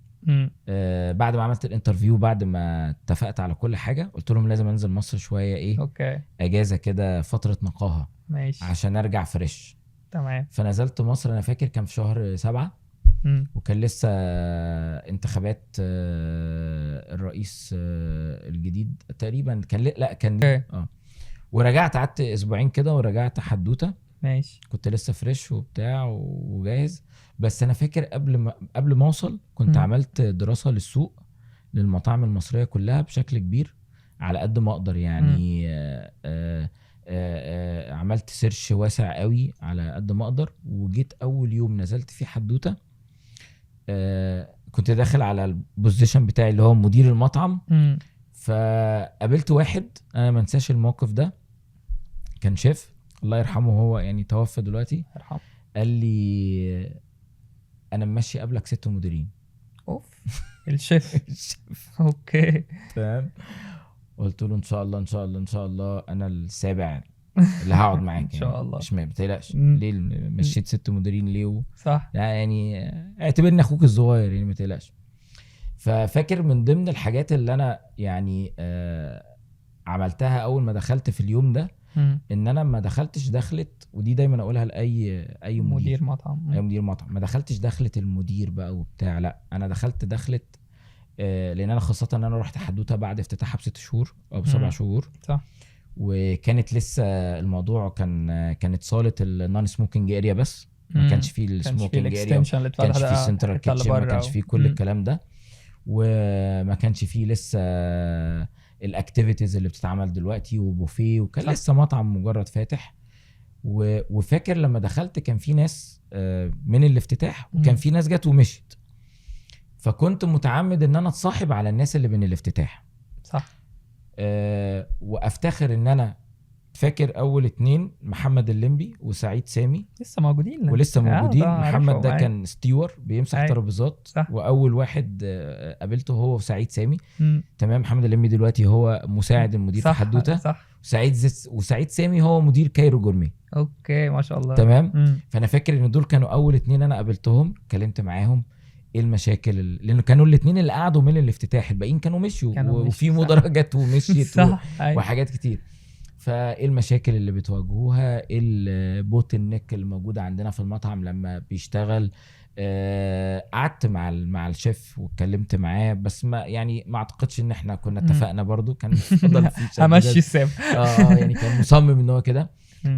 بعد ما عملت الانترفيو، بعد ما اتفقت على كل حاجه، قلت لهم لازم انزل مصر شويه ايه اوكي اجازه كده، فتره نقاهه. ماشي. عشان ارجع فريش. تمام. فنزلت مصر انا فاكر كان في شهر 7 وكان لسه انتخابات الرئيس الجديد تقريبا كان ورجعت قعدت اسبوعين كده ورجعت حدوته. ماشي. كنت لسه فريش وبتاع وجاهز. بس انا فاكر قبل ما اوصل كنت عملت دراسه للسوق للمطاعم المصريه كلها بشكل كبير على قد ما اقدر يعني. عملت سيرش واسع قوي على قد ما اقدر. وجيت اول يوم نزلت فيه حدوته كنت داخل على البوزيشن بتاعي اللي هو مدير المطعم. فقابلت واحد انا ما انساش الموقف ده، كان شيف الله يرحمه، هو يعني توفى دلوقتي. يرحمه. قال لي انا ماشي قبلك 6 مديرين. اوف. الشيف. اوكي. تمام. قلت له ان شاء الله ان شاء الله ان شاء الله انا السابع اللي هقعد معاك. ان شاء الله. مش ما تقلقش. ليه مشيت 6 مديرين ليه؟ صح. يعني اعتبرني اخوك الصغير يعني، ما تقلقش. ففاكر من ضمن الحاجات اللي انا يعني عملتها اول ما دخلت في اليوم ده ان انا ما دخلتش دخلت، ودي دايما اقولها لاي مدير مطعم. اي مدير مطعم، ما دخلتش دخلت المدير بقى وبتاع. لا، انا دخلت لان انا خاصه ان انا رحت حدوته بعد افتتاحها ب6 شهور او ب7 شهور. صح. وكانت لسه الموضوع كانت صاله النون سموكينج اريا بس، ما كانش فيه السموكينج اريا، ما كانش فيه السنترال كيتشن، ما كانش فيه كل الكلام ده، وما كانش فيه لسه الاكتيفيتيز اللي بتتعمل دلوقتي وبوفيه، وكان لسه مطعم مجرد فاتح. وفاكر لما دخلت كان في ناس من الافتتاح وكان في ناس جت ومشت، فكنت متعمد ان انا اتصاحب على الناس اللي من الافتتاح. صح. وافتخر ان انا فاكر اول 2 محمد الليمبي وسعيد سامي لسه موجودين ولسه موجودين. محمد ده معايا. كان ستيور بيمسح أيوة. ترابيزات، صح. واول واحد قابلته هو وسعيد سامي. مم. تمام. محمد الليمبي دلوقتي هو مساعد المدير في صح حدوته. صح. وسعيد سامي هو مدير كايرو جورمي. اوكي ما شاء الله. تمام. فانا فاكر ان دول كانوا اول 2 انا قابلتهم، اتكلمت معاهم ايه المشاكل لانه كانوا الاثنين اللي قعدوا من الافتتاح، الباقيين كانوا مشيوا وفي مدرجات ومشيت صح. وحاجات كتير. فايه المشاكل اللي بتواجهوها، ايه البوت النك اللي موجوده عندنا في المطعم لما بيشتغل. قعدت مع الشيف واتكلمت معاه، بس ما اعتقدش ان احنا كنا اتفقنا برضو، كان فضل في همشي السام. يعني كان مصمم ان هو كده.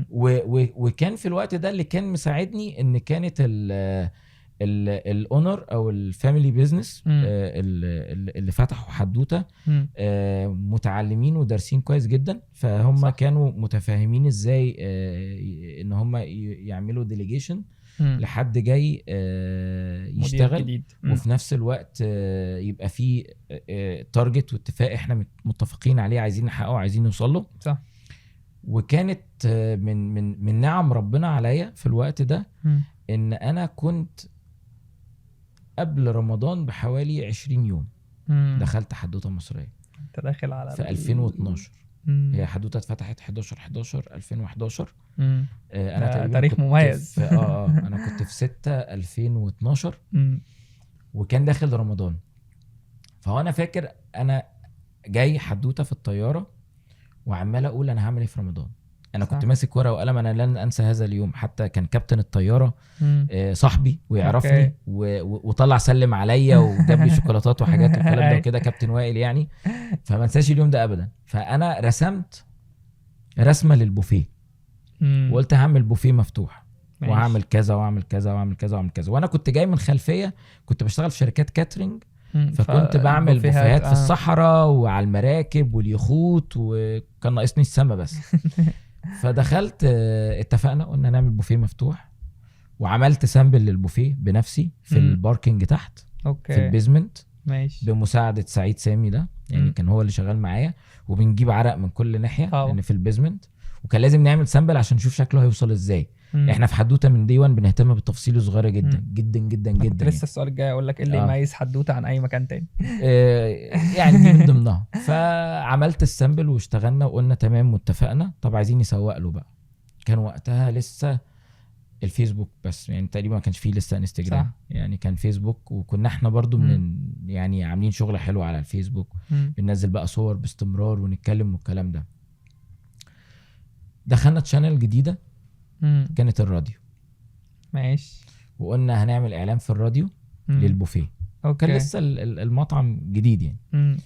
وكان في الوقت ده اللي كان مساعدني ان كانت الاونر او الفاميلي بيزنس اللي فتحوا حدوته متعلمين ودارسين كويس جدا، فهم صح. كانوا متفاهمين ازاي ان هم يعملوا ديليجيشن لحد جاي يشتغل، وفي نفس الوقت يبقى في تارجت واتفاق احنا متفقين عليه عايزين نحققه عايزين نوصل له. صح. وكانت من نعم ربنا عليا في الوقت ده ان انا كنت قبل رمضان بحوالي 20 يوم دخلت حدوته مصريه. انت داخل على في 2012. هي حدوته اتفتحت 11/11/2011. انا تقريبا تاريخ مميز. انا كنت في 6/2012 وكان داخل رمضان. فهو انا فاكر انا جاي حدوته في الطياره وعمال اقول انا هعمل ايه في رمضان. انا كنت ماسك ورقه وقلم، انا لن انسى هذا اليوم. حتى كان كابتن الطياره صاحبي ويعرفني وطلع سلم عليا وجاب لي شوكولاتات وحاجات والكلام ده وكده، كابتن وائل يعني. فما انساش اليوم ده ابدا. فانا رسمت رسمه للبوفيه وقلت هعمل بوفيه مفتوح وهعمل كذا وهعمل كذا وهعمل كذا وهعمل كذا. وانا كنت جاي من خلفيه كنت بشتغل في شركات كاترينج، فكنت بعمل بوفيهات في الصحراء وعلى المراكب واليخوت، وكان ناقصني السما بس. فدخلت اتفقنا قلنا نعمل بوفيه مفتوح، وعملت سامبل للبوفيه بنفسي في الباركينج تحت. أوكي. في البيزمنت ماشي. بمساعدة سعيد سامي ده يعني كان هو اللي شغال معايا، وبنجيب عرق من كل ناحية لأن في البيزمنت، وكان لازم نعمل سامبل عشان نشوف شكله هيوصل ازاي. احنا في حدوته من دي 1 بنهتم بالتفاصيل الصغيره جدا جدا جدا جدا. لسه السؤال الجاي اقول لك ايه اللي يميز حدوته عن اي مكان تاني. يعني دي من ضمنها. فعملت السامبل واشتغلنا وقلنا تمام واتفقنا. طب عايزين نسوق له بقى. كان وقتها لسه الفيسبوك بس، يعني تقريبا ما كانش فيه لسه انستجرام، يعني كان فيسبوك. وكنا احنا برضو من يعني عاملين شغل حلو على الفيسبوك، بننزل بقى صور باستمرار ونتكلم والكلام ده. دخلنا تشانل جديده كانت الراديو. ماشي. وقلنا هنعمل اعلان في الراديو للبوفيه. كان لسه المطعم جديد يعني.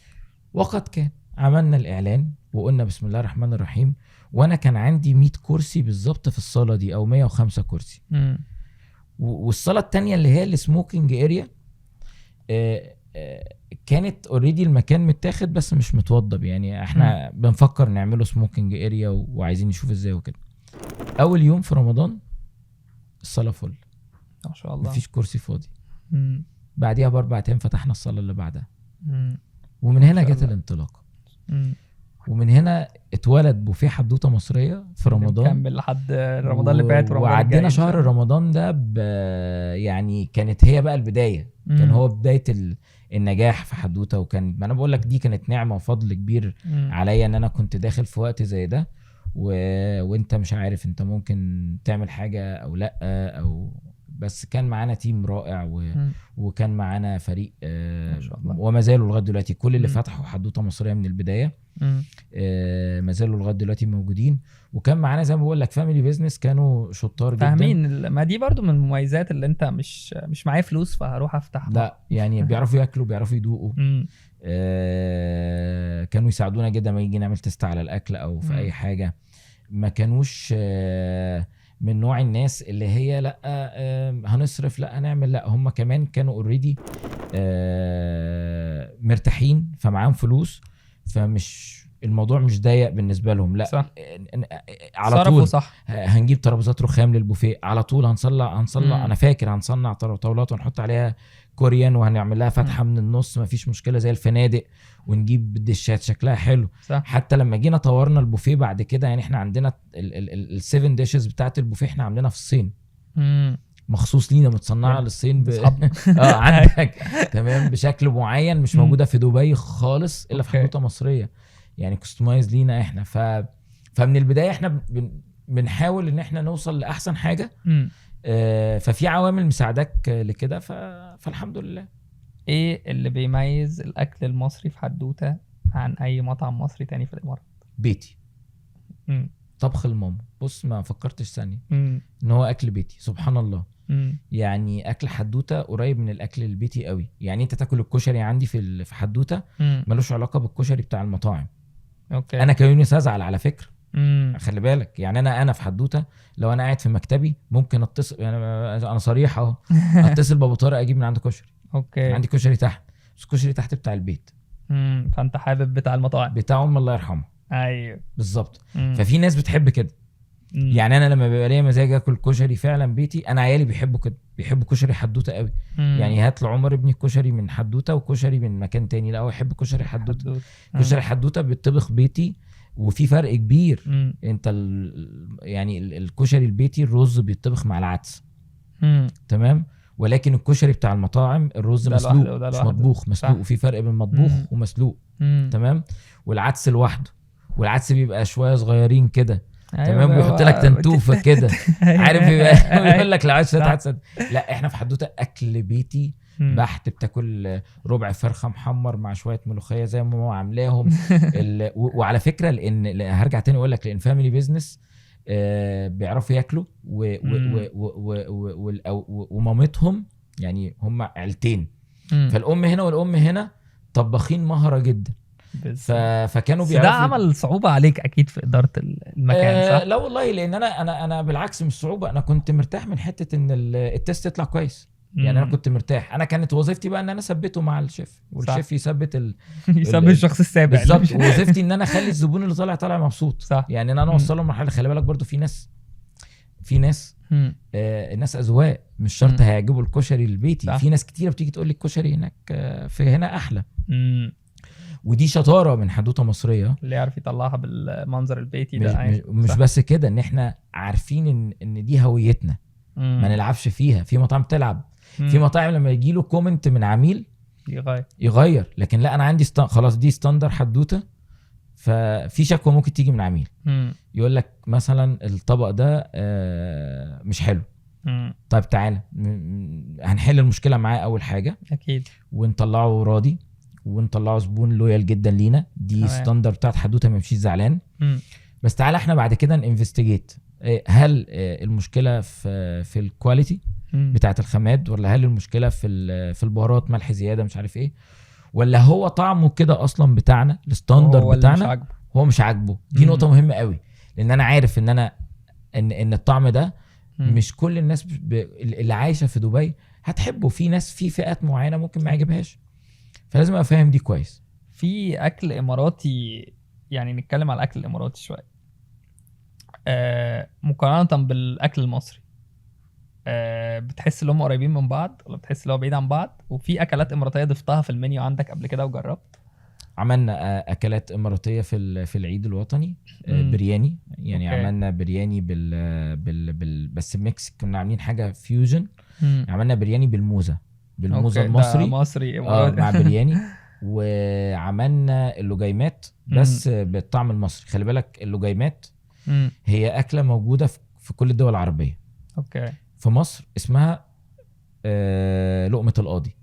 وقد كان عملنا الاعلان وقلنا بسم الله الرحمن الرحيم. وانا كان عندي 100 كرسي بالظبط في الصاله دي او 105 كرسي. والصاله التانية اللي هي السموكينج اريا كانت اوريدي المكان متاخد بس مش متوضب، يعني احنا بنفكر نعمله سموكينج اريا وعايزين نشوف ازاي وكده. اول يوم في رمضان الصاله فل ما شاء الله، مفيش كرسي فاضي. بعديها ب4 ايام فتحنا الصاله اللي بعدها. ومن هنا جت الانطلاقه. ومن هنا اتولد بوفيه حدوته مصريه في رمضان. كمل لحد رمضان اللي فات وعدينا شهر رمضان ده يعني كانت هي بقى البدايه. كان هو بدايه النجاح في حدوته. وكان ما انا بقول لك دي كانت نعمه وفضل كبير عليا ان انا كنت داخل في وقت زي ده وانت مش عارف انت ممكن تعمل حاجه او لا او بس. كان معانا تيم رائع وكان معانا فريق وما زالوا لغايه دلوقتي. كل اللي فتحوا حدوته مصريه من البدايه ما زالوا لغايه دلوقتي موجودين. وكان معانا زي ما بقول لك فاميلي بيزنس كانوا شطار جدا فاهمين. ما دي برضو من المميزات اللي انت مش معايا فلوس فهروح افتح. لا يعني بيعرفوا ياكلوا بيعرفوا يدوقوا. كانوا يساعدونا جدا ما يجي نعمل تست على الاكل او في اي حاجه. ما كانوش من نوع الناس اللي هي لا هنصرف لا هنعمل. لا هم كمان كانوا اوريدي مرتاحين فمعاهم فلوس، فمش الموضوع مش ضيق بالنسبه لهم، لا صح. على طول صح. هنجيب ترابيزات رخام للبوفيه على طول، هنصنع انا فاكر هنصنع طاولات ونحط عليها كوريان وهنعمل لها فتحه من النص، مفيش مشكله زي الفنادق، ونجيب دشات شكلها حلو. صح. حتى لما جينا طورنا البوفيه بعد كده، يعني احنا عندنا ال7 ديشز بتاعت البوفيه احنا عاملينها في الصين مخصوص لينا، متصنعه للصين عندك تمام بشكل معين مش موجوده في دبي خالص الا في حدوته مصريه، يعني كستمايز لينا احنا. فمن البدايه احنا بنحاول ان احنا نوصل لاحسن حاجه. ففي عوامل مساعدك لكده، فالحمد لله. ايه اللي بيميز الاكل المصري في حدوته عن اي مطعم مصري تاني في الامارات؟ بيتي. طبخ الماما، بص ما فكرتش ثانيه ان هو اكل بيتي، سبحان الله. يعني اكل حدوته قريب من الاكل البيتي قوي. يعني انت تاكل الكشري عندي في حدوته ملوش علاقه بالكشري بتاع المطاعم. اوكي. انا كيونس ازعل على فكره، خلي بالك. يعني انا في حدوته لو انا قاعد في مكتبي ممكن اتصل، يعني انا صريح اهو، اتصل بابو طارق اجيب من عنده كشري. اوكي. عندي كشري تحت، بس الكشري تحت بتاع البيت. فانت حابب بتاع المطاعم بتاع الله يرحمه. ايوه بالظبط. ففي ناس بتحب كده. يعني انا لما بيبقى ليا مزاج اكل كشري فعلا بيتي، انا عيالي بيحبوا كده، بيحبوا كشري حدوته قوي. يعني هات لعمر ابني الكشري من حدوته وكشري من مكان تاني، لا هو يحب كشري حدوته. كشري حدوته بيطبخ بيتي وفي فرق كبير. انت يعني الكشري البيتي الرز بيطبخ مع العدس تمام، ولكن الكشري بتاع المطاعم الرز مسلوق مش مطبوخ. مسلوق، وفي فرق بين مطبوخ ومسلوق تمام. والعدس لوحده، والعدس بيبقى شويه صغيرين كده. أيوة تمام. بيحط لك تنتوفه كده عارف يقول لك لا عدس. لا احنا في حدوته اكل بيتي بحت، بتاكل ربع فرخه محمر مع شويه ملوخيه زي ما ماما عاملاهم. وعلى فكره لان هرجع تاني اقول لك، لان فاميلي بيزنس بيعرفوا ياكلوا ومامتهم يعني هم عيلتين، فالام هنا والام هنا طباخين مهره جدا. فكانوا بيعرفوا. ده عمل صعوبه عليك اكيد في اداره المكان صح؟ لا والله، لان انا بالعكس مش صعوبه، انا كنت مرتاح من حته ان التست يطلع كويس. يعني انا كنت مرتاح، انا كانت وظيفتي بقى ان انا اثبته مع الشيف، والشيف يثبت يثبت الشخص السابع بالظبط. وظيفتي ان انا اخلي الزبون اللي طالع مبسوط صح. يعني انا اوصله لمرحله. خلي بالك برضو في ناس الناس اذواق، مش شرط هيعجبوا الكشري البيتي صح. في ناس كتيره بتيجي تقول لي الكشري هناك في هنا احلى. ودي شطاره من حدوته مصريه اللي يعرف يطلعها بالمنظر البيتي ده. مش بس كده، ان احنا عارفين ان دي هويتنا، ما نلعبش فيها. في مطاعم تلعب، في مطاعم لما يجي له كومنت من عميل يغير. لكن لا، انا عندي خلاص دي ستاندر حدوته. ففي شكوى ممكن تيجي من عميل يقول لك مثلا الطبق ده مش حلو. طيب تعالى هنحل المشكله معاه اول حاجه اكيد، ونطلعه راضي، ونطلعه زبون لويال جدا لينا. دي ستاندر بتاعت حدوته، ما يمشيش زعلان. بس تعالى احنا بعد كده ننفستيجيت، هل المشكله في الكواليتي بتاعت الخامات، ولا هل المشكله في البهارات، ملح زياده مش عارف ايه، ولا هو طعمه كده اصلا بتاعنا الستاندر بتاعنا هو مش عاجبه. دي نقطه مهمه قوي، لان انا عارف ان الطعم ده مش كل الناس اللي عايشه في دبي هتحبه. في ناس في فئات معينه ممكن ما يعجبهاش، فلازم ابقى فاهم دي كويس. في اكل اماراتي، يعني نتكلم على الاكل الاماراتي شويه مقارنه بالاكل المصري، بتحس ان هم قريبين من بعض ولا بتحس ان هو بعيد عن بعض؟ وفي اكلات اماراتيه ضفتها في المنيو عندك قبل كده وجربت؟ عملنا اكلات اماراتيه في العيد الوطني. برياني يعني. أوكي. عملنا برياني بس ميكس، كنا عاملين حاجه فيوجن. عملنا برياني بالموزه المصري، مصري مع برياني. وعملنا اللوجيمات بس بالطعم المصري. خلي بالك اللوجيمات هي اكله موجوده في كل الدول العربيه. اوكي. في مصر اسمها لقمه القاضي.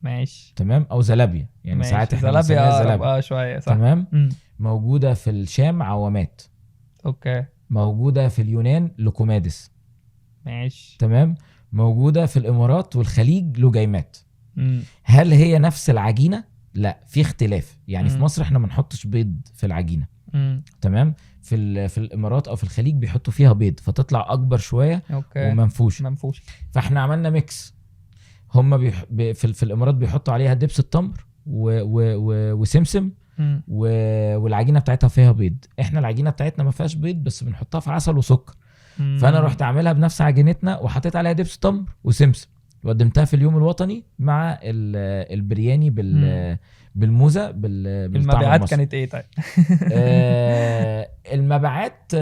ماشي تمام، او زلابيا يعني. ماشي. ساعات احنا بنسميها زلابيا شويه صح. تمام. موجوده في الشام عوامات. اوكي. موجوده في اليونان لوكومادس. ماشي. تمام. موجوده في الامارات والخليج لوجيمات. هل هي نفس العجينه؟ لا، في اختلاف. يعني في مصر احنا ما نحطش بيض في العجينه. تمام. في الامارات او في الخليج بيحطوا فيها بيض فتطلع اكبر شويه. أوكي. ومنفوش. فاحنا عملنا ميكس. هم في الامارات بيحطوا عليها دبس التمر وسمسم، والعجينه بتاعتها فيها بيض. احنا العجينه بتاعتنا ما فيهاش بيض بس بنحطها في عسل وسكر. فانا رحت اعملها بنفس عجينتنا وحطيت عليها دبس تمر وسمسم وقدمتها في اليوم الوطني مع البرياني بالموزه المبيعات كانت ايه طيب؟ المبيعات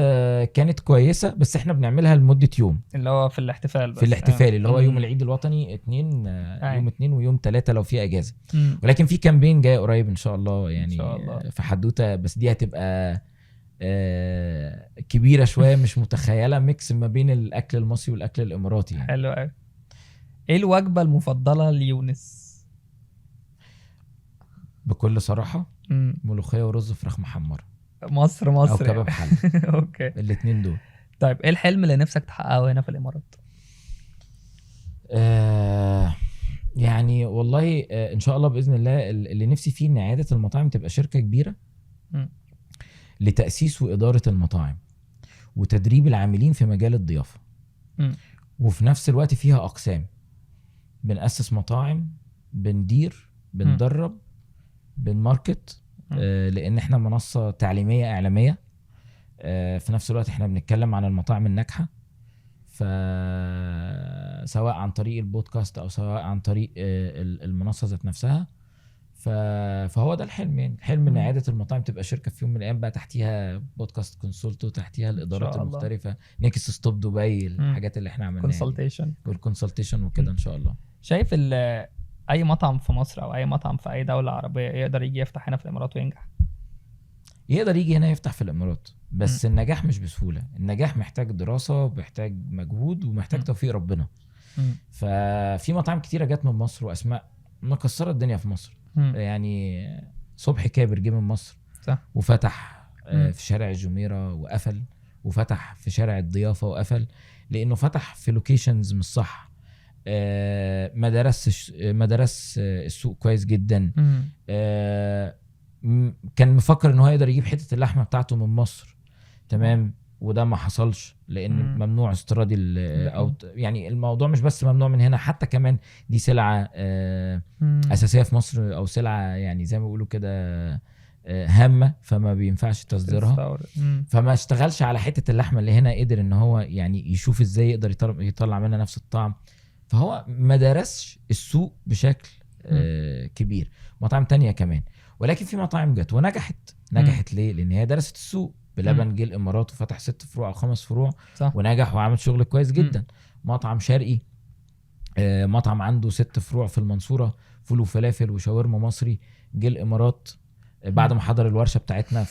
كانت كويسه بس احنا بنعملها لمده يوم اللي هو في الاحتفال بس. في الاحتفال اللي هو يوم العيد الوطني 2 يوم 2 ويوم 3 لو في اجازه. ولكن في كامبين جاي قريب ان شاء الله يعني، إن شاء الله. في حدوته بس دي هتبقى كبيره شويه مش متخيله، ميكس ما بين الاكل المصري والاكل الاماراتي يعني. حلو قوي. ايه الوجبه المفضله ليونس؟ بكل صراحه ملوخيه ورز فراخ محمره. مصر او كباب حله. اوكي، الاثنين دول. طيب ايه الحلم اللي نفسك تحققه هنا في الامارات؟ يعني والله ان شاء الله باذن الله اللي نفسي فيه ان عياده المطاعم تبقى شركه كبيره لتاسيس واداره المطاعم وتدريب العاملين في مجال الضيافه. وفي نفس الوقت فيها اقسام، بنأسس مطاعم، بندير، بندرب، بنماركت، لان احنا منصه تعليميه اعلاميه. في نفس الوقت احنا بنتكلم عن المطاعم الناجحه، فسواء عن طريق البودكاست او سواء عن طريق المنصه ذات نفسها. فهو ده الحلم يعني، حلم ان عياده المطاعم تبقى شركه في يوم من الايام بقى تحتيها بودكاست كونسولتو، تحتيها الادارات المختلفه، نيكست ستوب دبي، الحاجات اللي احنا عملناها كونسلتيشن والكونسلتيشن وكده ان شاء الله. شايف اي مطعم في مصر او اي مطعم في اي دوله عربيه يقدر يجي يفتح هنا في الامارات وينجح؟ يقدر يجي هنا يفتح في الامارات بس النجاح مش بسهوله. النجاح محتاج دراسه ومحتاج مجهود ومحتاج توفيق ربنا. ففي مطاعم كتيره جت من مصر واسماء مكسره الدنيا في مصر. يعني صبحي كابر جه من مصر صح. وفتح في شارع الجميره وقفل، وفتح في شارع الضيافه وقفل لانه فتح في لوكيشنز مش صح. مدرس السوق كويس جدا. كان مفكر ان هو يقدر يجيب حته اللحمه بتاعته من مصر، تمام، وده ما حصلش لان ممنوع استيراد او يعني الموضوع مش بس ممنوع من هنا، حتى كمان دي سلعه اساسيه في مصر او سلعه يعني زي ما بيقولوا كده هامه، فما بينفعش تصديرها. فما اشتغلش على حته اللحمه اللي هنا، قدر ان هو يعني يشوف ازاي يقدر يطلع منها نفس الطعم. فهو ما درسش السوق بشكل كبير. مطاعم تانية كمان، ولكن في مطاعم جت ونجحت. ليه؟ لان هي درست السوق. بلبن جه الامارات وفتح 6 فروع او 5 فروع صح. ونجح وعمل شغل كويس جدا. مطعم شرقي مطعم عنده 6 فروع في المنصوره، فول وفلافل وشاورما مصري، جه الامارات بعد ما حضر الورشه بتاعتنا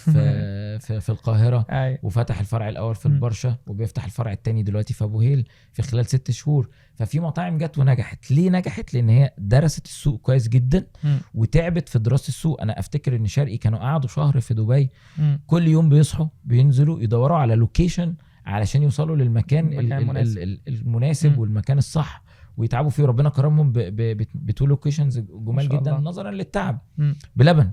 في القاهره وفتح الفرع الاول في البرشه وبيفتح الفرع الثاني دلوقتي في ابو هيل في خلال 6 شهور. ففي مطاعم جت ونجحت. ليه نجحت؟ لان هي درست السوق كويس جدا وتعبت في دراسه السوق. انا افتكر ان شرقي كانوا قعدوا شهر في دبي، كل يوم بيصحوا بينزلوا يدوروا على لوكيشن علشان يوصلوا للمكان المناسب والمكان الصح ويتعبوا فيه. ربنا كرمهم بتو لوكيشنز جمال جدا نظرا للتعب. بلبن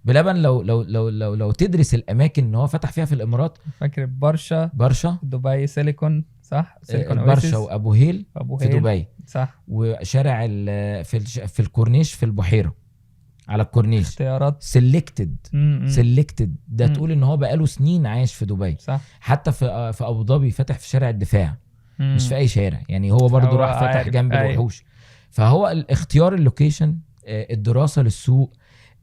لو تدرس الاماكن ان هو فتح فيها في الامارات، فاكر برشا دبي سيليكون صح، سيليكون برشا وابو هيل في دبي صح، وشارع في الكورنيش في البحيره على الكورنيش اختيارات سيلكتد ده تقول ان هو بقاله سنين عايش في دبي صح. حتى في ابو ظبي فتح في شارع الدفاع مش في اي شارع يعني، هو برضو راح فتح جنب الوحوش. فهو الاختيار اللوكيشن، الدراسه للسوق،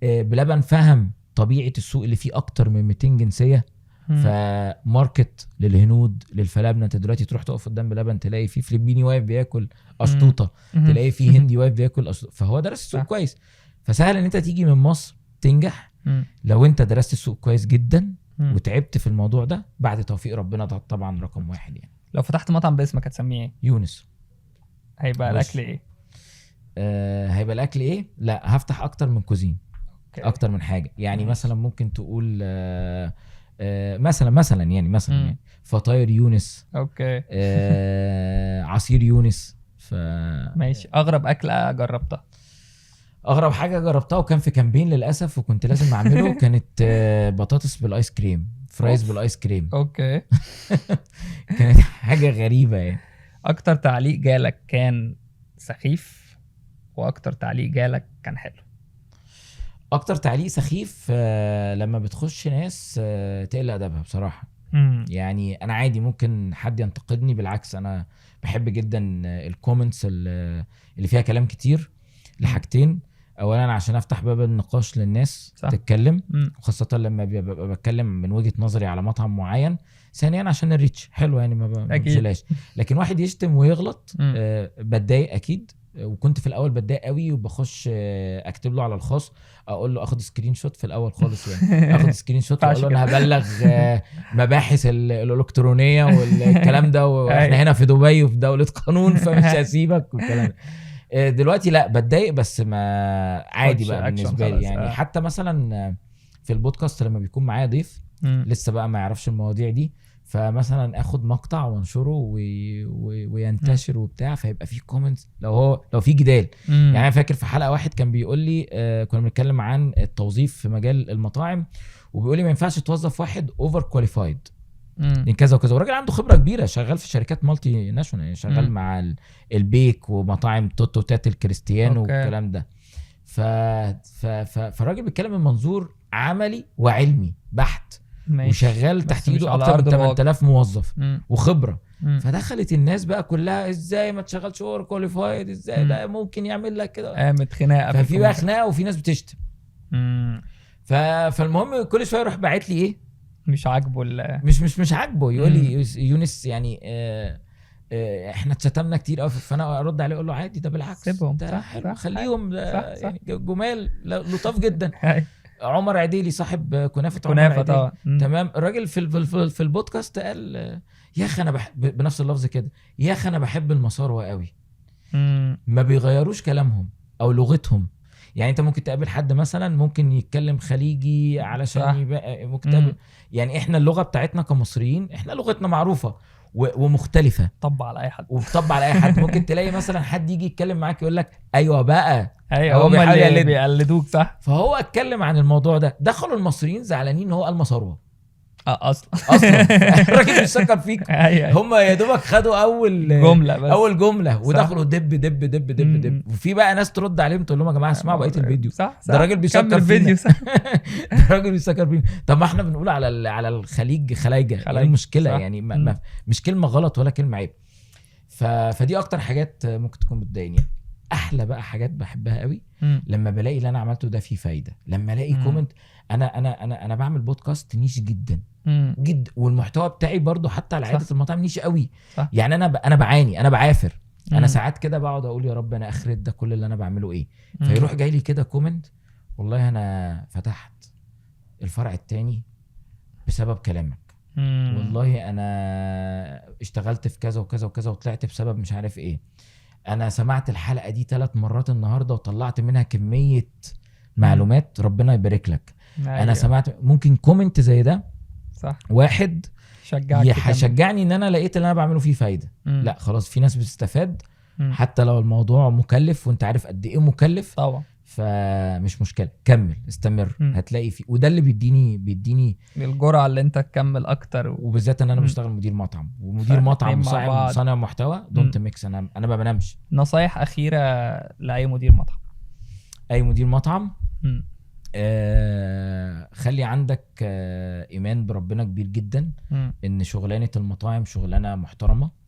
بلبن فهم طبيعه السوق اللي فيه اكتر من 200 جنسيه. فماركت للهنود للفلابنه. انت دلوقتي تروح تقف قدام بلبن تلاقي فيه فلبيني واقف بياكل اشطوطه، تلاقي فيه هندي واقف بياكل أشطوطة. فهو درس السوق كويس. فسهل ان انت تيجي من مصر تنجح لو انت درست السوق كويس جدا وتعبت في الموضوع ده بعد توفيق ربنا. ده طبعا رقم 1 يعني. لو فتحت مطعم باسمك هتسميه ايه؟ يونس. هيبقى الاكل ايه؟ هيبقى الاكل ايه؟ لا هفتح اكتر من كوزين. اكتر من حاجه يعني. مثلا ممكن تقول مثلا يعني فطاير يونس. اوكي. عصير يونس. ماشي. اغرب اكله جربتها؟ اغرب حاجه جربتها وكان في كامبين للاسف وكنت لازم اعمله كانت بطاطس بالايس كريم، فرايز بالايس كريم. اوكي. كانت حاجه غريبه يعني. اكتر تعليق جالك كان سخيف واكتر تعليق جالك كان حلو؟ اكتر تعليق سخيف لما بتخش ناس تقل ادبها بصراحه. يعني انا عادي ممكن حد ينتقدني، بالعكس انا بحب جدا الكومنتس اللي فيها كلام كتير لحاجتين. اولا عشان افتح باب النقاش للناس صح. تتكلم، وخاصه لما ببقى بتكلم من وجهه نظري على مطعم معين. ثانيا عشان الريتش حلو، يعني ما بشيلهاش. لكن واحد يشتم ويغلط بتضايق اكيد، وكنت في الاول بتضايق قوي وبخش اكتب له على الخاص، اقول له اخد سكرين شوت في الاول خالص، يعني اخد سكرين شوت واقول له انا هبلغ مباحث الالكترونيه والكلام ده، واحنا هنا في دبي وفي دوله قانون فمش هسيبك والكلام ده. دلوقتي لا بتضايق، بس ما عادي بقى بالنسبه لي. يعني حتى مثلا في البودكاست لما بيكون معايا ضيف لسه بقى ما يعرفش المواضيع دي، فمثلا اخد مقطع وانشره وينتشر وبتاع، فيبقى فيه كومنتس لو في جدال. يعني انا فاكر في حلقه واحد كان بيقول لي كنا بنتكلم عن التوظيف في مجال المطاعم، وبيقول لي ما ينفعش توظف واحد اوفر كواليفايد من كذا وكذا، وراجل عنده خبره كبيره شغال في شركات مالتي ناشونال، يعني شغال مع البيك ومطاعم توتو تات الكريستيانو والكلام ده. فالراجل بيتكلم من منظور عملي وعلمي بحت، وشغال تحت ايده اكتر من 8000 موظف وخبره. فدخلت الناس بقى كلها ازاي ما تشغلش اوفر كواليفايد، ازاي ده ممكن يعمل لك كده، قامت خناقه. ففي بقى خناقه وفي ناس بتشتم. فالمهم كل شويه يروح باعت لي ايه مش عاجبه مش عاجبه، يقول لي يونس يعني احنا اتشتمنا كتير قوي، فانا ارد عليه اقول له عادي، ده بالعكس سيبهم، ده حلو، خليهم يعني جمال لطاف جدا. عمر عديلي صاحب كنافه طبعا. تمام. الراجل في البودكاست قال يا اخي انا بنفس اللفظ كده، يا اخي انا بحب المصاروة قوي. ما بيغيروش كلامهم او لغتهم. يعني انت ممكن تقابل حد مثلا ممكن يتكلم خليجي علشان يبقى ممكن تقابل، يعني احنا اللغه بتاعتنا كمصريين احنا لغتنا معروفه ومختلفه، طبع على اي حد، وبتطبع على اي حد. ممكن تلاقي مثلا حد يجي يتكلم معاك يقول لك ايوه بقى، ايوه هم اللي بيقلدوك صح. فهو اتكلم عن الموضوع ده، دخلوا المصريين زعلانين ان هو قال مصاروة اصلا الراجل بيشكر فيك. هم يا دوبك خدوا اول جمله بس، اول جمله ودخلوا دب دب دب دب دب. وفي بقى ناس ترد عليهم تقول لهم يا جماعه اسمعوا بقيه الفيديو، صح ده الراجل بيشكر فيديو ده الراجل بيشكر فينا. طب ما احنا بنقول على الخليج خلايجه، ايه المشكله يعني؟ مش كلمه غلط ولا كلمه عيب. فدي اكتر حاجات ممكن تكون بتضايقني. احلى بقى حاجات بحبها قوي لما بلاقي اللي انا عملته ده فيه فايده، لما الاقي كومنت. انا بعمل بودكاست نيش جدا جدا، والمحتوى بتاعي برضو حتى على عاده المطاعم نيش قوي. يعني انا بعاني، انا بعافر. انا ساعات كده بقعد اقول يا رب انا اخرت ده كل اللي انا بعمله ايه. فيروح جاي لي كده كومنت والله انا فتحت الفرع التاني بسبب كلامك، والله انا اشتغلت في كذا وكذا وكذا وطلعت بسبب مش عارف ايه، انا سمعت الحلقه دي 3 مرات النهارده وطلعت منها كميه معلومات ربنا يبارك لك. انا سمعت ممكن كومنت زي ده صح، واحد يشجعني ان انا لقيت اللي انا بعمله فيه فايده. لا خلاص في ناس بتستفاد حتى لو الموضوع مكلف، وانت عارف قد ايه مكلف طبعا، فمش مشكله، كمل استمر هتلاقي فيه. وده اللي بيديني الجرعه اللي انت تكمل اكتر وبالذات ان انا بشتغل مدير مطعم ومدير مطعم صانع محتوى. دونت ميكس. انا ما بنامش. نصايح اخيره لاي مدير مطعم؟ اي مدير مطعم خلي عندك ايمان بربنا كبير جدا. ان شغلانه المطاعم شغلانه محترمه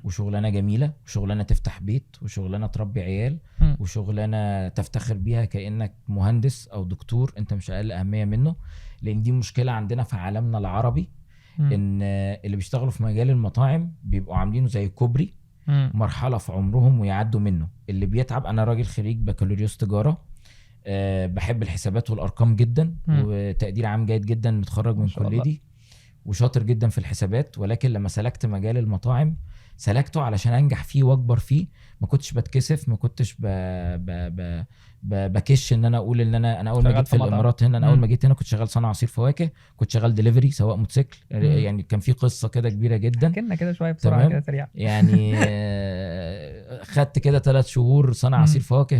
وشغلانه جميله وشغلانه تفتح بيت وشغلانه تربي عيال وشغلانه تفتخر بيها كانك مهندس او دكتور، انت مش اقل اهميه منه. لان دي مشكله عندنا في عالمنا العربي، ان اللي بيشتغلوا في مجال المطاعم بيبقوا عاملينه زي كوبري، مرحله في عمرهم ويعدوا منه. اللي بيتعب، انا راجل خريج بكالوريوس تجاره، بحب الحسابات والارقام جدا وتقدير عام جيد جدا، متخرج من كليتي وشاطر جدا في الحسابات. ولكن لما سلكت مجال المطاعم سلكته علشان انجح فيه واكبر فيه. ما كنتش بتكسف، ما كنتش بكش ان انا اقول ان انا اول ما جيت في الامارات هنا، انا اول ما جيت هنا كنت شغال صانع عصير فواكه، كنت شغال ديليفري سواق موتوسيكل. يعني كان في قصه كده كبيره جدا. كنا كده شويه بسرعه كده سريع يعني خدت كده 3 شهور صانع عصير فواكه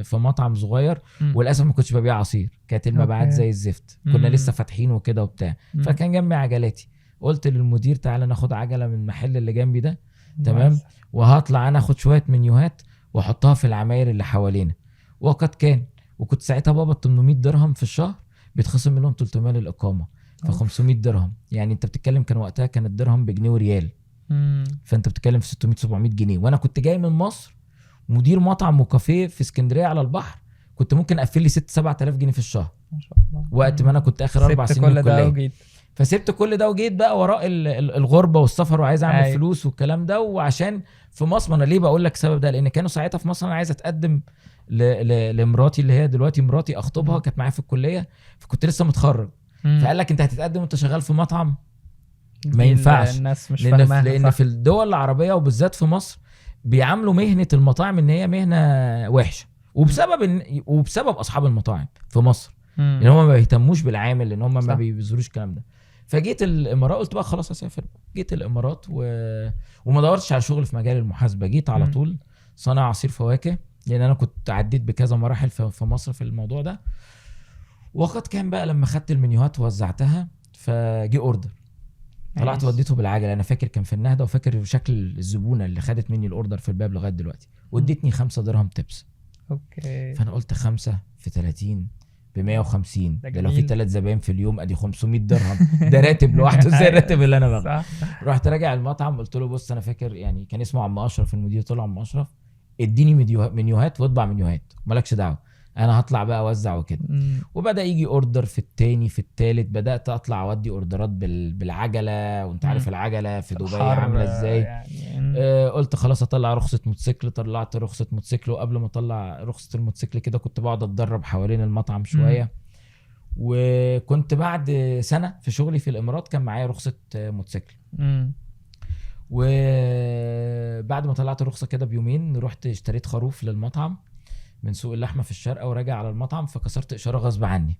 في مطعم صغير. وللاسف ما كنتش ببيع عصير، كانت المبيعات زي الزفت، كنا لسه فاتحين وكده وبتاع. فكان جنبي عجلاتي، قلت للمدير تعالى ناخد عجله من المحل اللي جنبي ده، تمام، وهطلع انا اخد شويه منيوهات واحطها في العماير اللي حوالينا. وقد كان، وكنت ساعتها بابا 800 درهم في الشهر بيتخصم منهم 300 للاقامه، ف 500 درهم. يعني انت بتتكلم كان وقتها كان الدرهم بجنيه وريال، فانت بتتكلم في 600 700 جنيه. وانا كنت جاي من مصر مدير مطعم وكافيه في اسكندريه على البحر، كنت ممكن اقفل لي 6-7 آلاف جنيه في الشهر ما شاء الله. وقت ما انا كنت اخر 4 سنين كل ده وجيت. فسبت كل ده وجيت بقى وراء الغربه والسفر وعايز اعمل أي. فلوس والكلام ده. وعشان في مصر، انا ليه بقول لك السبب ده؟ لان كانوا ساعتها في مصر انا عايز اتقدم لمراتي اللي هي دلوقتي مراتي، اخطبها، كانت معايا في الكليه، فكنت لسه متخرج. فقال لك انت هتتقدم وانت شغال في مطعم؟ ما ينفعش. الناس مش فاهماها، لان في الدول العربيه وبالذات في مصر بيعاملوا مهنه المطاعم ان هي مهنه وحشه، وبسبب اصحاب المطاعم في مصر ان هم ما بيهتموش بالعامل، لان هم ما بيبذلوش الكلام ده. فجيت الامارات، قلت بقى خلاص اسافر. جيت الامارات وما دورتش على شغل في مجال المحاسبه، جيت على طول صانع عصير فواكه، لان انا كنت عديت بكذا مراحل في مصر في الموضوع ده. وقد كان بقى لما خدت المنيوهات ووزعتها فجي اوردر، طلعت وديته بالعجله. انا فاكر كان في النهضه، وفاكر شكل الزبونه اللي خدت مني الاوردر في الباب لغايه دلوقتي، وادتني 5 درهم تبس. اوكي. فانا قلت 5 في 30 ب150، ده لو في 3 زباين في اليوم ادي 500 درهم، ده راتب لوحده زي الراتب اللي انا باخده. رحت راجع المطعم قلت له بص انا فاكر يعني كان اسمه عم اشرف المدير، طلع عم اشرف، اديني منيوهات واطبع منيوهات، مالكش دعوه، انا هطلع بقى اوزع وكده. وبدا يجي اوردر في التاني في التالت، بدات اطلع اودي اوردرات بالعجله، وانت عارف العجله في دبي عامله ازاي يعني. قلت خلاص اطلع رخصه موتوسيكل، طلعت رخصه موتوسيكل. وقبل ما اطلع رخصه الموتوسيكل كده كنت بقعد اتدرب حوالين المطعم شويه. وكنت بعد سنه في شغلي في الامارات كان معايا رخصه موتوسيكل. وبعد ما طلعت الرخصه كده بيومين رحت اشتريت خروف للمطعم من سوق اللحمه في الشارقه، وراجع على المطعم فكسرت اشاره غصب عني.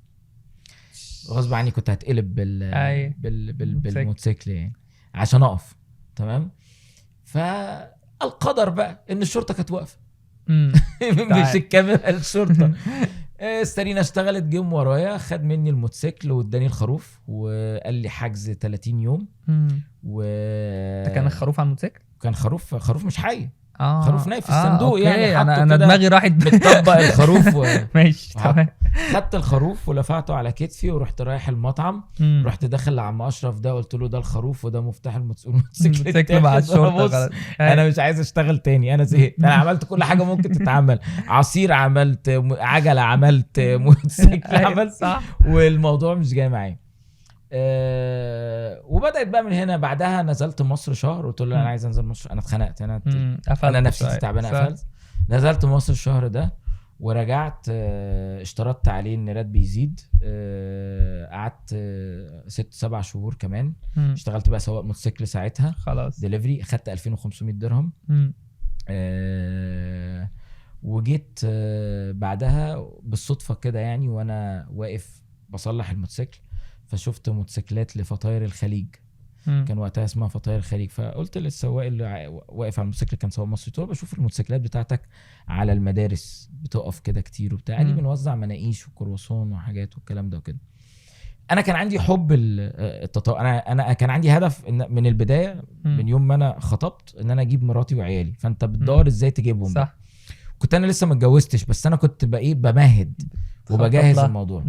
كنت هتقلب بالموتوسيكل يعني عشان اقف تمام. فالقدر بقى ان الشرطه كانت واقفه مش الكاميرا، الشرطه. استرينا اشتغلت، جم ورايا خد مني الموتوسيكل واداني الخروف وقال لي حجز 30 يوم. ده كان الخروف على الموتوسيكل؟ كان خروف مش حي، خروف نايف في الصندوق. يعني انا دماغي راحت متطبق الخروف ماشي تمام. خدت الخروف ولفعته على كتفي ورحت رايح المطعم. رحت داخل لعم اشرف ده قلت له ده الخروف وده مفتاح الموتوسيكل مع الشرطه. انا مش عايز اشتغل تاني، انا زهقت، انا عملت كل حاجه ممكن تتعمل، عصير عملت، عجله عملت، موتوسيكل عملت، صح، والموضوع مش جاي معايا. وبدات بقى من هنا. بعدها نزلت مصر شهر، قلت له انا عايز انزل مصر، انا اتخنقت، انا نفسيتي تعبانه، قفلت. نزلت مصر الشهر ده ورجعت، اشترطت عليه ان راتبي يزيد. قعدت 6-7 شهور كمان. اشتغلت بقى سواق موتوسيكل ساعتها، خلاص ديليفري، اخدت 2500 درهم. وجيت بعدها بالصدفه كده يعني وانا واقف بصلح الموتوسيكل، فشفت موتوسيكلات لفطاير الخليج. كان وقتها اسمها فطاير الخليج. فقلت للسواق اللي واقف على الموتوسيكل، كان سواق مصري، قلت له بشوف الموتوسيكلات بتاعتك على المدارس بتقف كده كتير وبتاع، قال لي بنوزع مناقيش وكرواسون وحاجات والكلام ده وكده. انا كان عندي حب انا كان عندي هدف من البدايه، من يوم ما انا خطبت، ان انا اجيب مراتي وعيالي. فانت بتدور ازاي تجيبهم، صح. كنت انا لسه ما اتجوزتش، بس انا كنت بقى بمهد وبجهز الموضوع.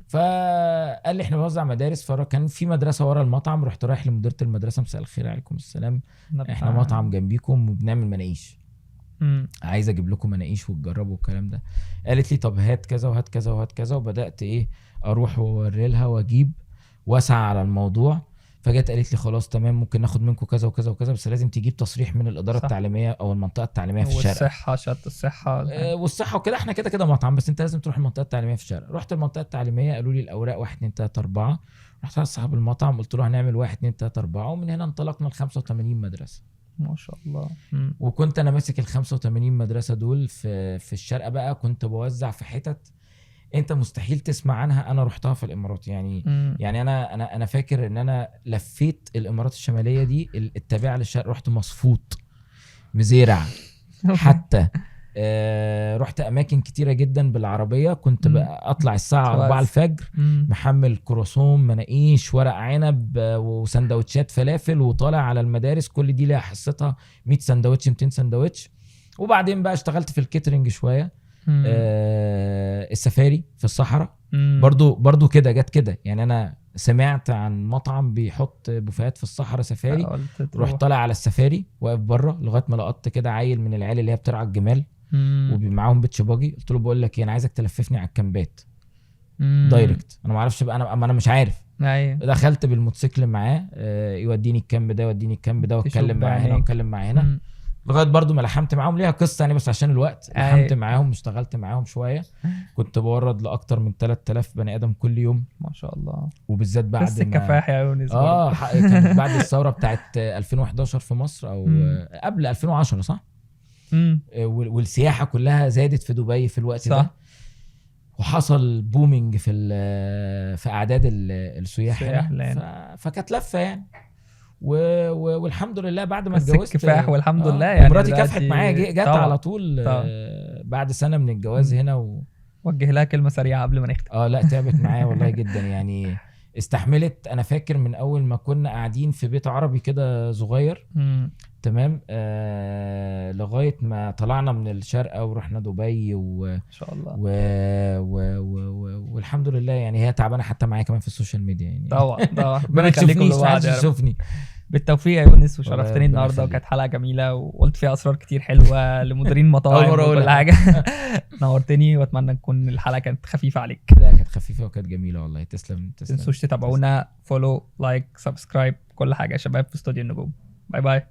فقال لي احنا بنوزع مدارس. فكان في مدرسه ورا المطعم، رحت رايح لمديره المدرسه، مساء الخير عليكم السلام، احنا مطعم جنبيكم وبنعمل مناقيش، عايز اجيب لكم مناقيش وتجربوا الكلام ده. قالت لي طب هات كذا وهات كذا وهات كذا. وبدات اروح واوري لها واجيب واسعى على الموضوع. فجت قالت لي خلاص تمام، ممكن ناخد منكم كذا وكذا وكذا، بس لازم تجيب تصريح من الاداره التعليميه او المنطقه التعليميه في الشارع، والصحه، شهاده الصحه والصحه وكده. احنا كده مطعم، بس انت لازم تروح المنطقه التعليميه في الشارع. رحت المنطقه التعليميه، قالوا لي الاوراق 1 2 3 4. رحت على صاحب المطعم قلت له هنعمل 1 2 3 4. ومن هنا انطلقنا ل 85 مدرسه ما شاء الله. وكنت انا ماسك ال 85 مدرسه دول في الشارقه بقى. كنت بوزع في حتت انت مستحيل تسمع عنها، انا رحتها في الامارات يعني. يعني انا فاكر ان انا لفيت الامارات الشماليه دي التابعه للشرق، رحت مصفوط، مزيرع، حتى رحت اماكن كتيره جدا بالعربيه. كنت بقى اطلع الساعه 4 الفجر محمل كرواسون، مناقيش، ورق عنب، وسندوتشات فلافل، وطالع على المدارس. كل دي ليها حصتها، 100 سندوتش 200 سندوتش. وبعدين بقى اشتغلت في الكيترينج شويه. السفاري في الصحراء برضو كده جت كده. يعني انا سمعت عن مطعم بيحط بوفيهات في الصحراء سفاري، رحت طالع على السفاري واقف بره لغايه ما لقطت كده عيل من العيال اللي هي بترعى الجمال ومعاهم بيتش باجي. قلت له بقول لك ايه، انا عايزك تلففني على الكامبات دايركت. انا ما اعرفش بقى، انا مش عارف. دخلت بالموتوسيكل معاه، يوديني الكامب ده يوديني الكامب ده، واتكلم معاه هنا واتكلم معاه هنا لغايه برضو ما لحمت معاهم. ليها قصه يعني بس عشان الوقت. لحمت معاهم اشتغلت معاهم شويه. كنت بورد لاكتر من 3000 بني ادم كل يوم ما شاء الله. وبالذات بعد بس الكفاح يا يونس كانت بعد الثوره بتاعت 2011 في مصر او قبل 2010 صح. والسياحه كلها زادت في دبي في الوقت صح. ده وحصل بومينج في اعداد السياح هنا. فكانت لفه يعني. والحمد لله بعد ما اتجوزت كفاح والحمد لله يعني. مراتي كافحت معايا، جت على طول بعد سنه من الجواز هنا وجه لها كلمه سريعه قبل ما نختم. لا تعبت معايا والله جدا يعني. استحملت. انا فاكر من اول ما كنا قاعدين في بيت عربي كده صغير تمام لغايه ما طلعنا من الشارقه ورحنا دبي ما شاء الله والحمد لله يعني. هي تعبانه حتى معايا كمان في السوشيال ميديا يعني. طبعا ما تشوفنيش تشوفني. بالتوفيق يا يونس وشرفتني النهارده وكانت حلقه جميله وقلت فيها اسرار كتير حلوه لمديرين مطاعم وكل حاجه. نورتني واتمنى تكون الحلقه كانت خفيفه عليك. لا كانت خفيفه وكانت جميله والله. تسلم. تنسوش تتابعونا، فولو لايك سبسكرايب كل حاجه يا شباب في استوديو النجوم. باي باي.